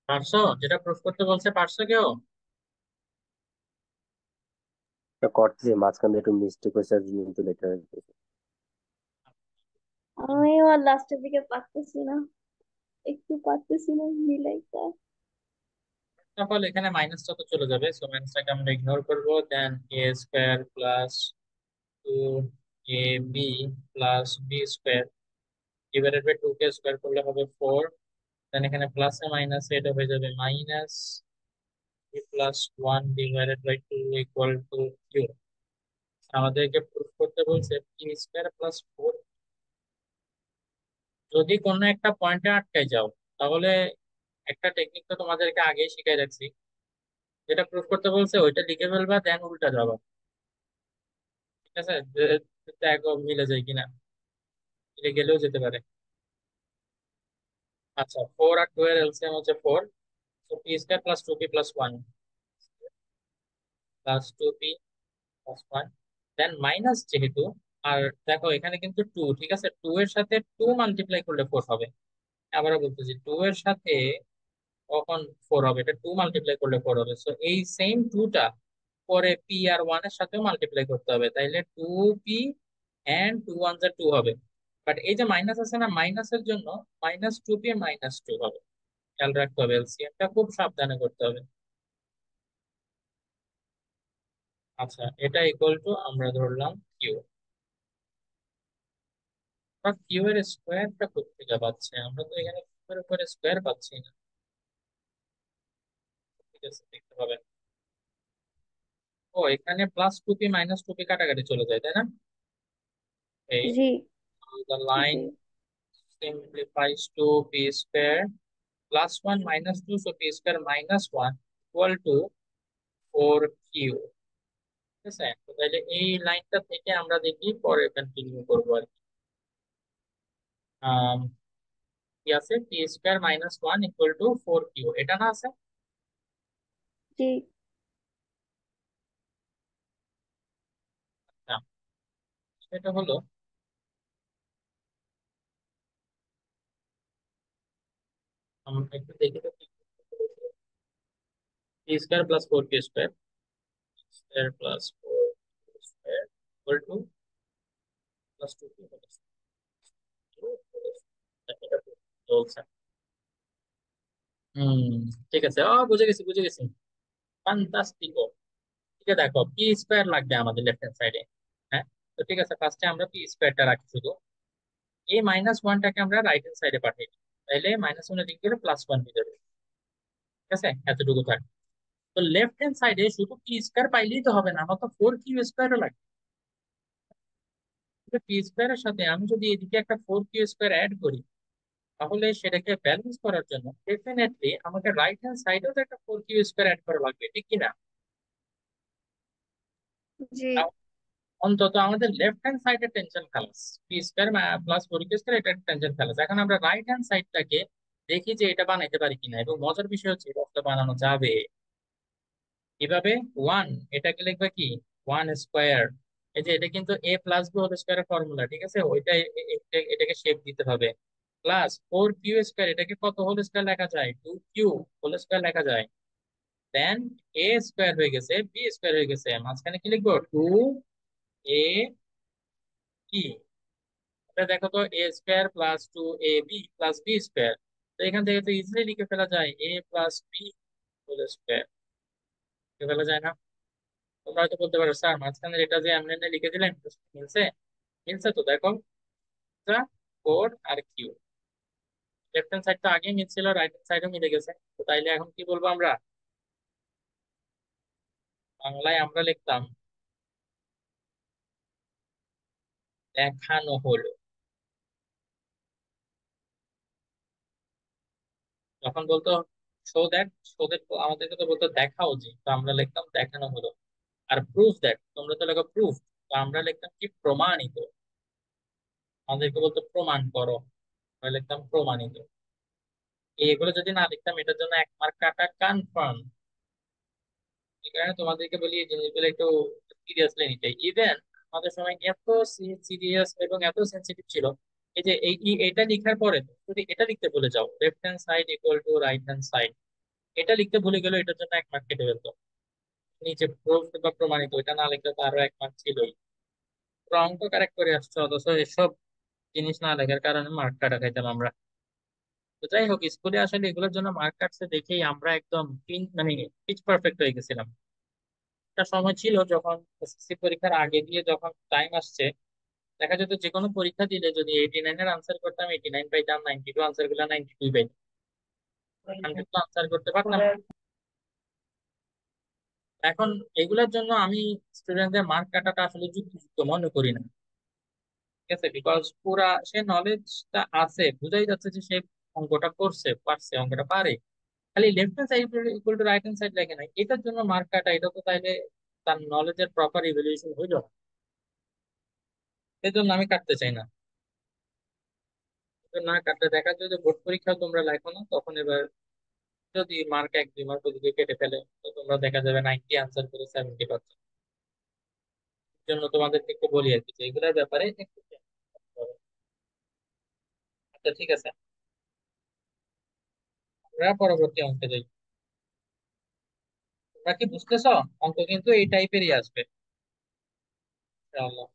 পারছো? যেটা প্রুফ করতে বলছে পারছো কেউ? তো করতেছি, মাঝখান দিয়ে একটু মিস্টেক হয়েছে আর কিন্তু লেটার হয়েছে। আমিও আর লাস্টের দিকে পারতেছি না, একটু পারতেছি না মিলাইতে। তাহলে এখানে মাইনাসটা তো চলে যাবে, সো মাইনাসটাকে আমরা ইগনোর করবো। Then a square plus 2ab plus b square divided by 2 k square করলে হবে 4। দেন এখানে প্লাসে মাইনাসে এটা হয়ে যাবে minus p plus one divided by two equal to q. আমাদেরকে প্রুফ করতে বলছে পি স্কোয়ার প্লাস ফোর। যদি কোনো একটা পয়েন্টে আটকায় যাও, তাহলে একটা টেকনিক তো তোমাদেরকে আগেই শিখাই রাখছি, যেটা প্রুফ করতে বলছে ওইটা লিখে ফেলবা, দেন উল্টা যাবা। ঠিক আছে, দেখো মিলে যায় কিনা, মিলে গেলেও যেতে পারে। আচ্ছা, ফোর আর টু এর এলসিএম হচ্ছে ফোর। তো p square plus two p plus one plus two p plus one, then minus যেহেতু, আর দেখো এখানে কিন্তু টু, ঠিক আছে, টু এর সাথে টু মাল্টিপ্লাই করলে ফোর হবে। আবারও বলতেছি, টু এর সাথে কখন ফোর হবে, এটা টু মাল্টিপ্লাই করলে ফোর হবে। সো এই সেম টুটা পরে পি আর ওয়ান এর সাথেও মাল্টিপ্লাই করতে হবে, তাইলে two p and two one যা টু হবে। বাট এই যে মাইনাস আছে না, মাইনাসের জন্য minus two p minus two হবে। খেয়াল রাখতে হবে, এলসিএমটা খুব সাবধানে করতে হবে। আচ্ছা, এটা ইকুয়াল টু আমরা ধরলাম কিউ। বা কিউ এর স্কোয়ারটা কোথেকে পাচ্ছে, আমরা তো এখানে কিউ এর উপরে স্কোয়ার পাচ্ছি না। ঠিক আছে, দেখতে পাবেন। ও, এখানে plus two p minus two p কাটাকাটি চলে যায়, তাই না? এই জি। the G. line simplifies to p square plus 1 minus 2, so p square minus 1 equal to 4q। ঠিক আছে, তো তাহলে এই লাইনটা থেকে আমরা দেখি পরে কন্টিনিউ করবো আর কি। আম, কি আছে, p square minus one equal to four q, এটা না আছে? জি। না, সেটা হলো, আমরা একটু দেখি তো p square plus four q square, square plus four square equal to plus two q চলছে। হম, ঠিক আছে, বুঝে গেছি বুঝে গেছি। ফান্টাস্টিকো। ঠিক আছে, দেখো পি স্কোয়ার লাগবে আমাদের লেফট হ্যান্ড সাইডে। হ্যাঁ, তো ঠিক আছে, ফার্স্টে আমরা পি স্কোয়ারটা রাখি শুধু, এই মাইনাস ওয়ানটাকে আমরা রাইট হ্যান্ড সাইডে পাঠাই দিই। তাইলে মাইনাস ওয়ানের দিক করে প্লাস ওয়ান হয়ে যাবে। ঠিক আছে, এতটুকু থাক। তো লেফট হ্যান্ড সাইডে শুধু পি স্কোয়ার পাইলেই তো হবে না, আমার তো ফোর কিউ স্কোয়ারও লাগবে। পি স্কোয়ারের সাথে আমি যদি এদিকে একটা ফোর কিউ স্কোয়ার অ্যাড করি, তাহলে সেটাকে ব্যালেন্স করার জন্য ডেফিনেটলি আমাকে রাইট হ্যান্ড সাইডেও তো একটা ফোর কিউ স্কোয়ার অ্যাড করা লাগবে, ঠিক কিনা? জি। অন্তত আমাদের লেফট হ্যান্ড সাইডে টেনশন খালাস, p square plus four q square, এটা টেনশন খালাস। এখন আমরা রাইট হ্যান্ড সাইডটাকে দেখি যে এটা বানাইতে পারি কিনা, এবং মজার বিষয় হচ্ছে এটা বানানো যাবে কিভাবে। ওয়ান, এটাকে লিখবে কি, ওয়ান স্কোয়ার। এই যে এটা কিন্তু এ প্লাস বি হোল স্কোয়ারের ফর্মুলা, ঠিক আছে, ওইটা এটাকে শেপ দিতে হবে। প্লাস ফোর কিউ স্কোয়ার, এটাকে কত হোল স্কোয়ার লেখা যায়, টু কিউ হোল স্কোয়ার লেখা যায়। দেন এ স্কোয়ার হয়ে গেছে, বি স্কোয়ার হয়ে গেছে, মাঝখানে কি লিখবো, টু এ কি, এটা দেখো তো, এ square plus two A B plus b square. তো এখান থেকে তো ইজিলি লিখে ফেলা যায় এ প্লাস বি হোল স্কোয়ার, লিখে ফেলা যায় না? তোমরা হয়তো বলতে পারো স্যার মাঝখানে এটা যে এমনি এমনি লিখে দিলেন, মিলছে? মিলছে তো, দেখো, ফোর আর কিউ, লেফট হ্যান্ড সাইড তো আগেই মিলছিল, রাইট হ্যান্ড সাইডও মিলে গেছে। তো তাইলে এখন কি বলবো আমরা, বাংলায় আমরা লিখতাম দেখানো হলো। যখন বলতো শো দ্যাট, শো দ্যাট আমাদেরকে তো বলতো দেখাও, যে তো আমরা লিখতাম দেখানো হলো। আর প্রুফ দ্যাট, তোমরা তো লেখো প্রুফ, তো আমরা লিখতাম কি, প্রমাণিত। আমাদেরকে বলতো প্রমাণ করো, আমরা লিখতাম প্রমাণিত। এগুলো যদি না লিখতাম, এটার জন্য এক মার্ক কাটা কনফার্ম। এই কারণে তোমাদেরকে বলি এই জিনিসগুলো একটু সিরিয়াসলি নিতে। ইভেন আমাদের সময় এত সিরিয়াস এবং এত সেন্সিটিভ ছিল, এই যে এটা লিখার পরে যদি এটা লিখতে ভুলে যাও, left hand side equal to right hand side, এটা লিখতে ভুলে গেলে এটার জন্য এক মার্ক কেটে ফেলতো। নিচে প্রুফ বা প্রমাণিত, এটা না লিখলে তো আরো এক মার্ক ছিলই। পুরো অঙ্ক কারেক্ট করে আসছো, অথচ এসব জিনিস না লেখার কারণে মার্ক কাটা খাইতাম আমরা। তো যাই হোক, স্কুলে আসলে এগুলোর জন্য মার্ক কাটছে দেখেই আমরা একদম মানে পিচ পারফেক্ট হয়ে গেছিলাম। একটা সময় ছিল যখন এসএসসি পরীক্ষার আগে দিয়ে যখন টাইম আসছে, দেখা যেত যে কোনো পরীক্ষা দিলে যদি 89 এর আনসার করতাম 89 পাইতাম, 92 আনসার গুলো 92 পাইতাম, 100 তো আনসার করতে পারতাম না। এখন এগুলোর জন্য আমি স্টুডেন্টদের মার্ক কাটাটা আসলে যুক্তিযুক্ত মনে করি না। ঠিক আছে, বিকজ পুরা সে নলেজটা আছে, বুঝাই যাচ্ছে যে সে অঙ্কটা করছে, পারছে, অঙ্কটা পারে, খালি left hand side equal to right hand side লেখে নাই, এটার জন্য মার্ক কাটা, এটা তো তাইলে তার নলেজের প্রপার ইভ্যালুয়েশন হইল না। এই জন্য আমি কাটতে চাই না। তো না কাটলে দেখা যায় যে বোর্ড পরীক্ষা তোমরা লেখো না, তখন এবার যদি মার্ক 1-2 মার্ক ওদিকে কেটে ফেলে, তো তোমরা দেখা যাবে 90 আনসার করে 70 পাচ্ছ। এর জন্য তোমাদেরকে একটু বলি আর কি, যে এগুলোর ব্যাপারে একটু খেয়াল রাখতে হবে। আচ্ছা ঠিক আছে, আমরা পরবর্তী অঙ্কে যাই। তোমরা কি বুঝতেছ? অঙ্ক কিন্তু এই টাইপেরই আসবে ইনশাআল্লাহ।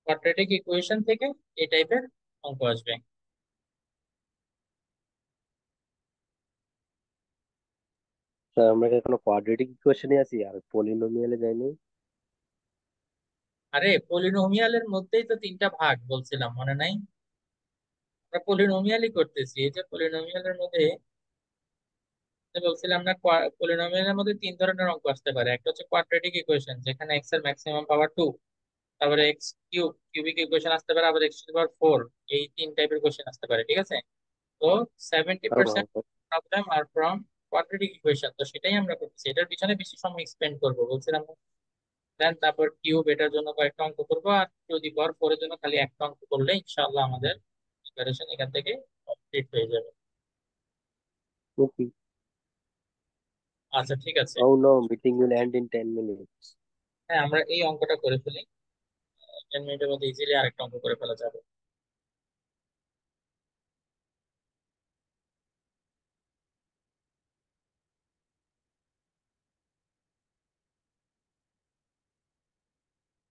কোয়াড্রেটিক ইকুয়েশন থেকে এই টাইপের অঙ্ক আসবে। স্যার আমরা কি এখনো কোয়াড্রেটিক ইকুয়েশনে আছি আর পলিনোমিয়ালে যাইনি? আরে পলিনোমিয়ালের মধ্যেই তো 3টা ভাগ বলছিলাম, মনে নাই? আমরা পলিনোমিয়ালই করতেছি। এই যে পলিনোমিয়ালের মধ্যে যে বলছিলাম না, পলিনোমিয়ালের মধ্যে 3 ধরনের অঙ্ক আসতে পারে। একটা হচ্ছে কোয়াড্রেটিক ইকুয়েশন, যেখানে এক্স এর ম্যাক্সিমাম পাওয়ার 2, তারপরে এক্স কিউব, কিউবিক ইকুয়েশন আসতে পারে, আবার এক্স টু দি পাওয়ার 4। এই 3 টাইপের কোয়েশ্চেন আসতে পারে, ঠিক আছে? তো সেভেন্টি হ্যাঁ পার্সেন্ট ভালো। Problem are from quadratic equation, তো সেটাই আমরা করতেছি। এটার পিছনে বেশি সময় স্পেন্ড করবো বলছিলাম। দেন তারপর কিউব, এটার জন্য কয়েকটা অঙ্ক করবো, আর টু দি পাওয়ার 4 এর জন্য খালি একটা অঙ্ক করলে ইনশাআল্লাহ আমাদের প্রিপারেশন এখান থেকে কমপ্লিট হয়ে যাবে। Okay. আচ্ছা ঠিক আছে। Oh no, meeting will end in 10 minutes. হ্যাঁ, আমরা এই অঙ্কটা করে ফেলি। 10 মিনিটের মধ্যে ইজিলি আরেকটা অঙ্ক করে ফেলা যাবে।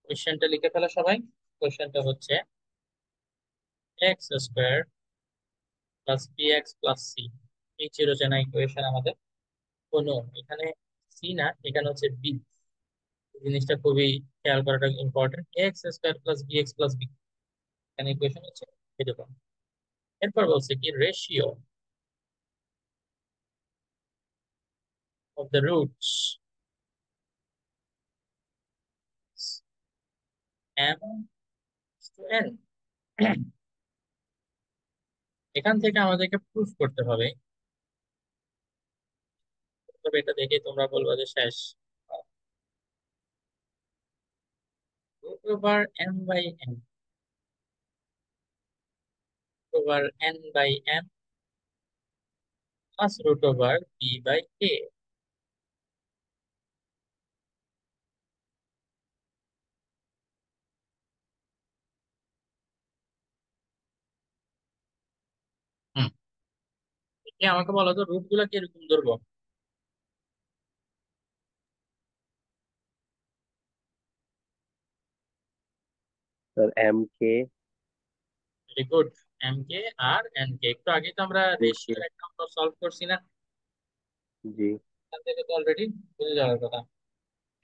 কোয়েশ্চেনটা লিখে ফেলা সবাই। কোয়েশ্চেনটা হচ্ছে x² plus bx plus C, এই চিরচেনা ইকুয়েশন আমাদের। কোনো এখানে সি না, এখানে হচ্ছে বি। জিনিসটা খুবই খেয়াল করাটা important. x² plus bx plus b, এখানে ইকুয়েশন হচ্ছে এরকম। এরপর বলছে কি ratio of the roots m to n। এখান থেকে আমাদেরকে প্রুফ করতে হবে, তবে এটা দেখে তোমরা বলবা যে শেষ। Root over m by n, over n by m plus root over b by a। হুম, কি আমাকে বলো তো রুট গুলা কিরকম ধরবো? Sir, MK, very good. M K আর এন কে, একটু আগে তো আমরা রেশিওর AK, একটা সলভ করছি না? G, এখান থেকে তো অলরেডি বুঝে যাওয়ার কথা।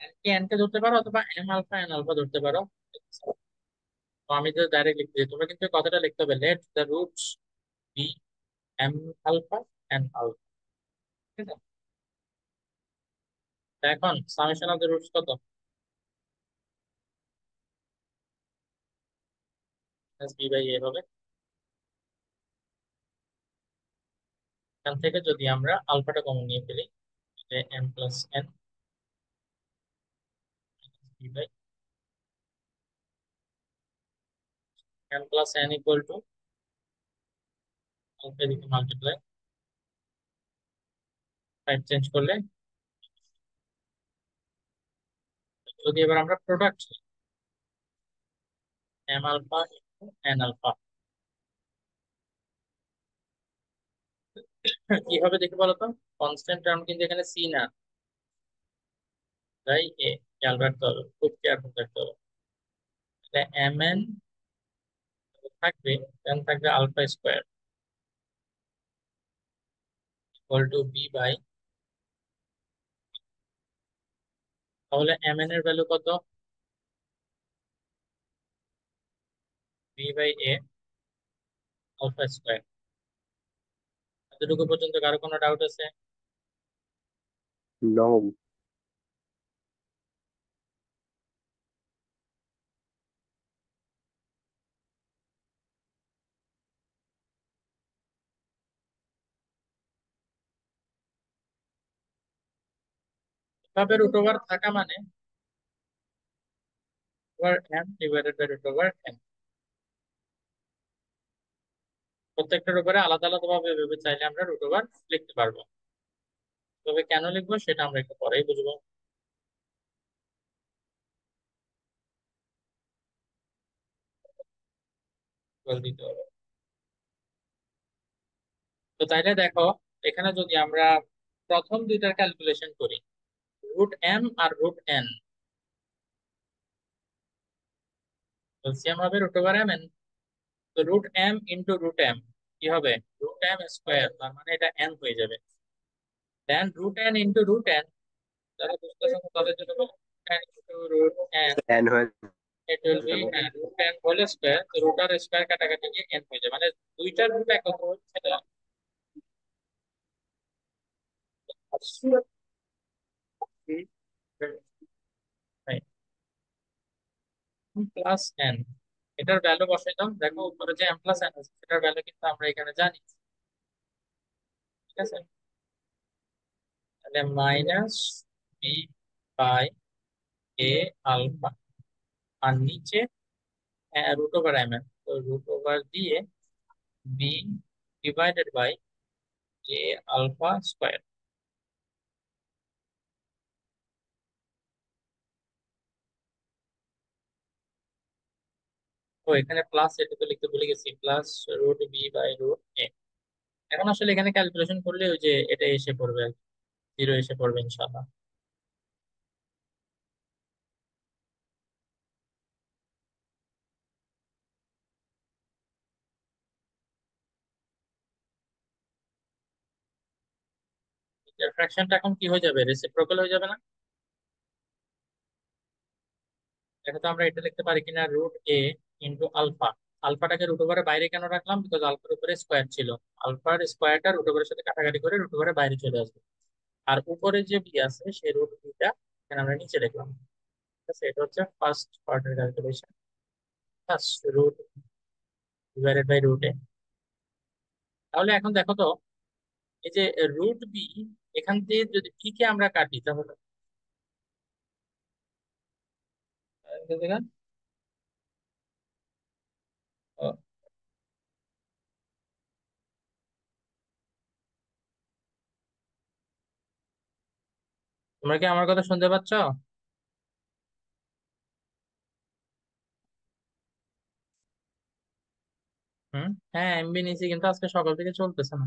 এন কে এন কে ধরতে পারো, অথবা এম আলফা এন আলফা ধরতে পারো। তো আমি তো ডাইরেক্ট লিখতে, তোমরা কিন্তু এই কথাটা লিখতে হবে, let the roots be m alpha n alpha. ঠিক আছে, তো এখন সামেশন অফ দ্য রুটস কত? বি বাই এ হবে। এখান থেকে যদি আমরা আলফাটা কমন নিয়ে ফেলি, m plus n b by m plus n equal to alpha দিকে মাল্টিপ্লাই, 5 চেঞ্জ করলে, যদি এবার আমরা product m alpha n alpha, কি হবে দেখে বলো তো? কনস্ট্যান্ট টার্ম কিন্তু এখানে সি না, তাই এ, খেয়াল রাখতে হবে, খুব কেয়ারফুল থাকতে হবে। এম এন থাকবে, দেন থাকবে alpha square equal to b by, তাহলে এম এন এর ভ্যালু কত? B by a alpha square. এতটুকু পর্যন্ত কারো কোনো ডাউট আছে? no. ভাবে রুট ওভার থাকা মানে over m divided by root over m. প্রত্যেকটার উপরে আলাদা আলাদা ভাবে ভেবে চাইলে আমরা রুট ওভার লিখতে পারবো। তবে কেন লিখবো সেটা আমরা একটু পরেই বুঝবো। বল দিতে হবে। তো তাইলে দেখো, এখানে যদি আমরা প্রথম দুইটার ক্যালকুলেশন করি, রুট এম আর রুট এন, এলসিএম হবে রুট ওভার এম এন। তো root m into root m কি হবে? রুট এম স্কোয়ার, তার মানে এটা এন হয়ে যাবে। Then root N into root N, যারা বুঝতেছেন তাদের জন্য N into root N, N হয়ে it will be যাবে। root n whole square, তো root r square কাটাকাটি গিয়ে n হয়ে যাবে, মানে দুইটার রুট একত্র হচ্ছে না, প্লাস n। এটার ভ্যালু বসাইলাম, দেখো উপরে যে m প্লাস n আছে সেটার ভ্যালু কিন্তু আমরা এখানে জানি, ঠিক আছে? তাহলে minus b by a alpha, আর নিচে রুট ওভার এম এন, তো রুট ওভার দিয়ে b divided by a alpha square. তো এখানে প্লাস, এটা তো লিখতে ভুলে গেছি, plus root b by root a. এখন আসলে এখানে ক্যালকুলেশন করলে ওই যে এটা এসে পড়বে আর কি, জিরো এসে পড়বে ইনশাল্লাহ। ফ্র্যাকশনটা এখন কি হয়ে যাবে? রেসিপ্রোকাল হয়ে যাবে না? দেখো তো আমরা এটা লিখতে পারি কিনা, রুট এ ইন্টু আলফা। আলফাটাকে রুট ওভারের বাইরে কেন রাখলাম? বিকজ আলফার উপরে স্কোয়ার ছিল, আলফার স্কোয়ারটা রুট ওভারের সাথে কাটাকাটি করে রুট ওভারের বাইরে চলে আসবে। আর উপরে যে বি আছে সেই রুট বিটা এখানে আমরা নিচে লিখলাম, ঠিক আছে? এটা হচ্ছে first order calculation, first root divided by root a. তাহলে এখন দেখো তো, এই যে রুট বি, এখান দিয়ে যদি বি কে আমরা কাটি তাহলে ও, তোমরা কি আমার কথা শুনতে পাচ্ছ? হুম, হ্যাঁ এমবি নিয়েছি, কিন্তু আজকে সকাল থেকে চলতেছে না।